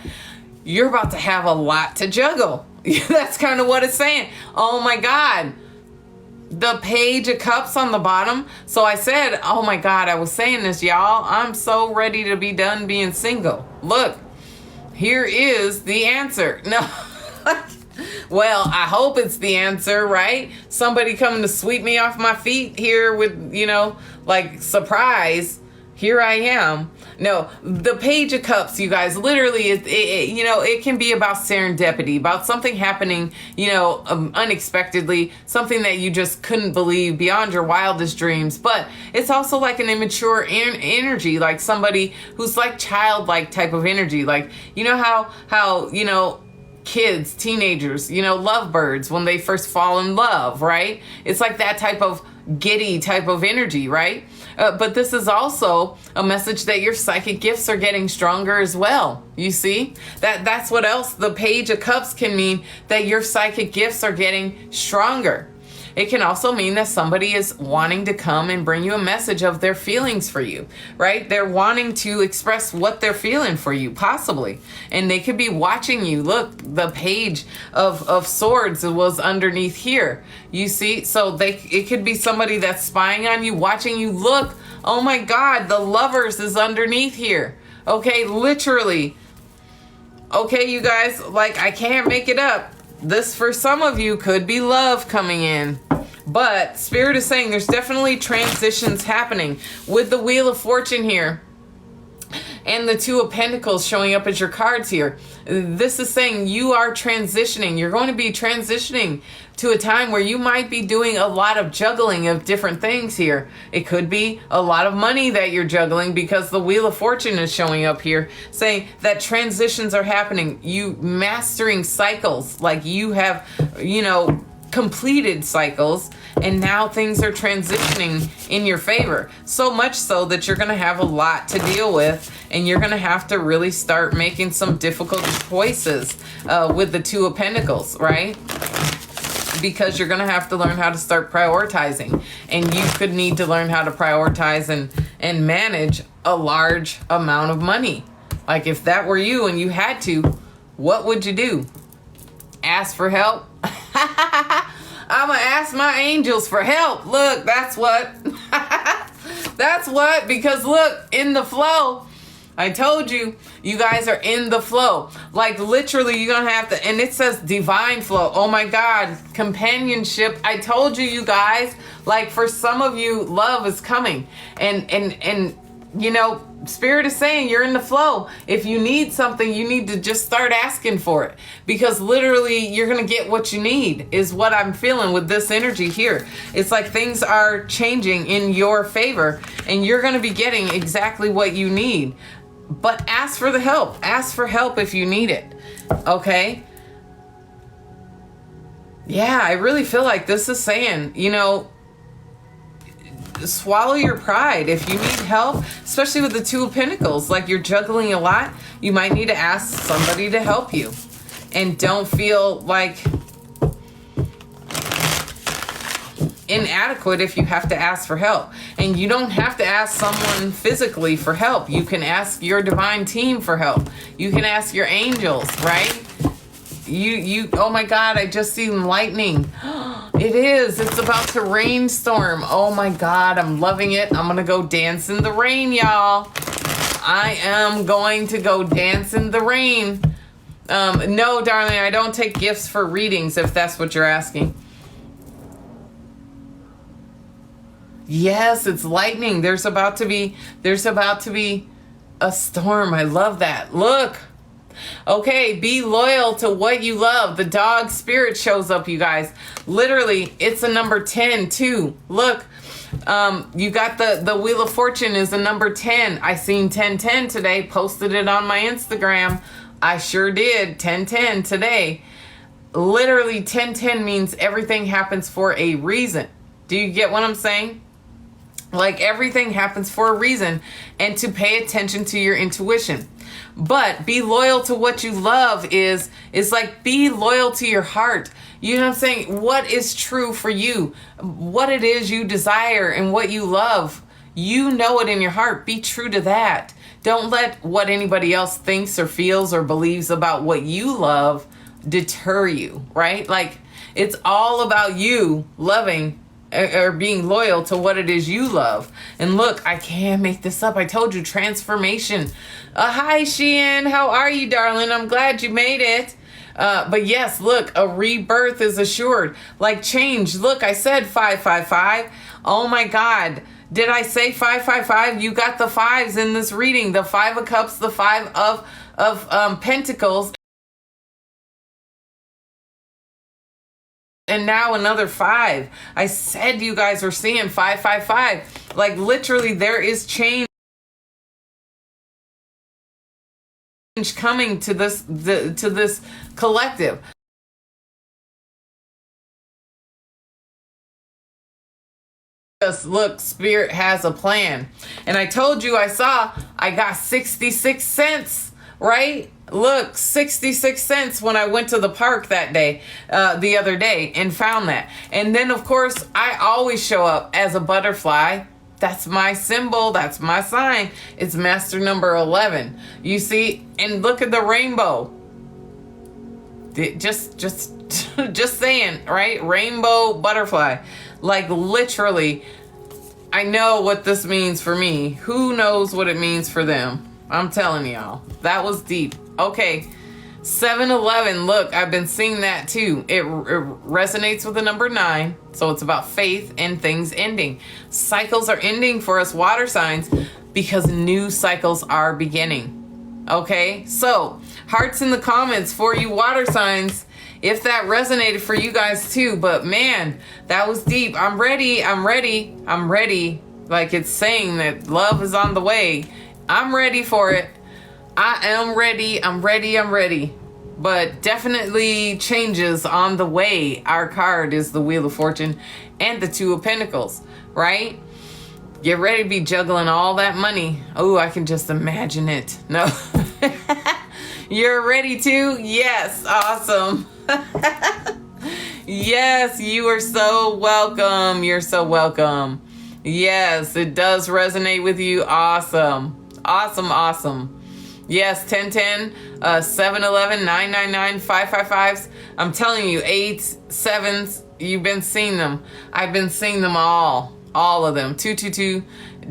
You're about to have a lot to juggle. That's kind of what it's saying. Oh my God. The Page of Cups on the bottom. So I said, oh my God, I was saying this, y'all. I'm so ready to be done being single. Look, here is the answer. No. Well, I hope it's the answer, right? Somebody coming to sweep me off my feet here with, you know, like, surprise. Here I am. No, the Page of Cups, you guys, literally, you know, it can be about serendipity, about something happening, you know, unexpectedly, something that you just couldn't believe, beyond your wildest dreams. But it's also like an immature energy, like somebody who's like childlike type of energy. Like, you know how, you know, kids, teenagers, you know, lovebirds, when they first fall in love, right? It's like that type of giddy type of energy, right? But this is also a message that your psychic gifts are getting stronger as well. You see? That's what else the Page of Cups can mean, that your psychic gifts are getting stronger. It can also mean that somebody is wanting to come and bring you a message of their feelings for you, right? They're wanting to express what they're feeling for you, possibly. And they could be watching you. Look, the page of swords was underneath here. You see? So it could be somebody that's spying on you, watching you. Look, oh my God, the lovers is underneath here. Okay, literally. Okay, you guys, like, I can't make it up. This, for some of you, could be love coming in. But Spirit is saying there's definitely transitions happening with the Wheel of Fortune here. And the Two of Pentacles showing up as your cards here. This is saying you are transitioning. You're going to be transitioning to a time where you might be doing a lot of juggling of different things here. It could be a lot of money that you're juggling because the Wheel of Fortune is showing up here, saying that transitions are happening. You mastering cycles, like you have, completed cycles, and now things are transitioning in your favor. So much so that you're going to have a lot to deal with, and you're going to have to really start making some difficult choices with the Two of Pentacles, right? Because you're going to have to learn how to start prioritizing, and you could need to learn how to prioritize and manage a large amount of money. Like, if that were you and you had to, what would you do? Ask for help? I'm gonna ask my angels for help. Look, that's what. That's what, because look, in the flow, I told you, you guys are in the flow. Like, literally, you're gonna have to, and it says divine flow. Oh my God, companionship. I told you, you guys, like, for some of you, love is coming. And Spirit is saying you're in the flow. If you need something, you need to just start asking for it, because literally you're going to get what you need, is what I'm feeling with this energy here. It's like things are changing in your favor, and you're going to be getting exactly what you need. But ask for the help. Ask for help if you need it. Okay? Yeah, I really feel like this is saying, swallow your pride. If you need help, especially with the Two of Pentacles, like you're juggling a lot, you might need to ask somebody to help you. And don't feel like inadequate if you have to ask for help. And you don't have to ask someone physically for help. You can ask your divine team for help. You can ask your angels, right? Oh my God, I just seen lightning. It is. It's about to rainstorm. Oh my God, I'm loving it. I'm going to go dance in the rain, y'all. I am going to go dance in the rain. No, darling, I don't take gifts for readings, if that's what you're asking. Yes, it's lightning. There's about to be a storm. I love that. Look. Okay, be loyal to what you love. The dog spirit shows up, you guys. Literally, it's a number 10 too. Look, you got the Wheel of Fortune is a number 10. I seen 1010 today, posted it on my Instagram. I sure did, 1010 today. Literally, 1010 means everything happens for a reason. Do you get what I'm saying? Like, everything happens for a reason, and to pay attention to your intuition. But be loyal to what you love is like, be loyal to your heart. You know what I'm saying? What is true for you, what it is you desire and what you love. You know it in your heart. Be true to that. Don't let what anybody else thinks or feels or believes about what you love deter you, right? Like, it's all about you loving or being loyal to what it is you love. And look, I can't make this up. I told you, transformation. Hi, Sheehan. How are you, darling? I'm glad you made it. But yes, look, a rebirth is assured. Like, change. Look, I said 555. Oh my God. Did I say 555? You got the fives in this reading. The Five of Cups, the Five of Pentacles. And now another 5. I said you guys were seeing 555. Like, literally, there is change coming to this collective. Just look, Spirit has a plan. And I told you I got 66 cents right? Look, 66 cents when I went to the park that day, the other day, and found that. And then, of course, I always show up as a butterfly. That's my symbol. That's my sign. It's master number 11. You see? And look at the rainbow. Just saying, right? Rainbow butterfly. Like, literally, I know what this means for me. Who knows what it means for them? I'm telling y'all. That was deep. Okay. 7-Eleven. Look, I've been seeing that too. It resonates with the number 9. So it's about faith and things ending. Cycles are ending for us water signs because new cycles are beginning. Okay. So hearts in the comments for you water signs if that resonated for you guys too. But man, that was deep. I'm ready. I'm ready. I'm ready. Like it's saying that love is on the way. I'm ready for it. I am ready. I'm ready. I'm ready. But definitely changes on the way. Our card is the Wheel of Fortune and the Two of Pentacles, right? Get ready to be juggling all that money. Oh, I can just imagine it. No. You're ready to? Yes. Awesome. Yes, you are so welcome. You're so welcome. Yes, it does resonate with you. Awesome. Awesome, awesome. Yes, 1010, 711, 999, 555s. I'm telling you, 8s, 7s, you've been seeing them. I've been seeing them all of them. 222,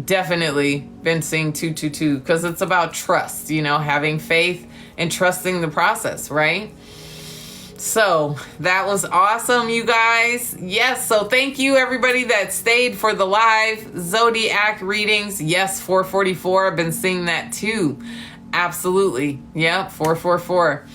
definitely been seeing 222 because it's about trust, you know, having faith and trusting the process, right? So that was awesome, you guys. Yes, so thank you everybody that stayed for the live Zodiac readings. Yes, 444, I've been seeing that too. Absolutely. Yep, 444.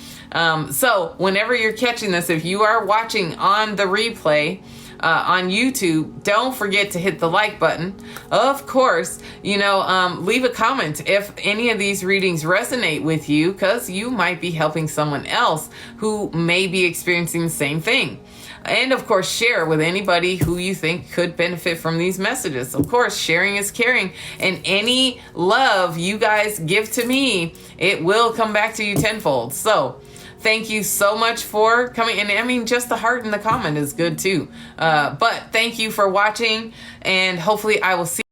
So whenever you're catching this, if you are watching on the replay on YouTube, don't forget to hit the like button. Of course, you know, leave a comment if any of these readings resonate with you, because you might be helping someone else who may be experiencing the same thing. And of course, share with anybody who you think could benefit from these messages. Of course, sharing is caring. And any love you guys give to me, it will come back to you tenfold. So thank you so much for coming. And I mean, just the heart in the comment is good too. But thank you for watching. And hopefully I will see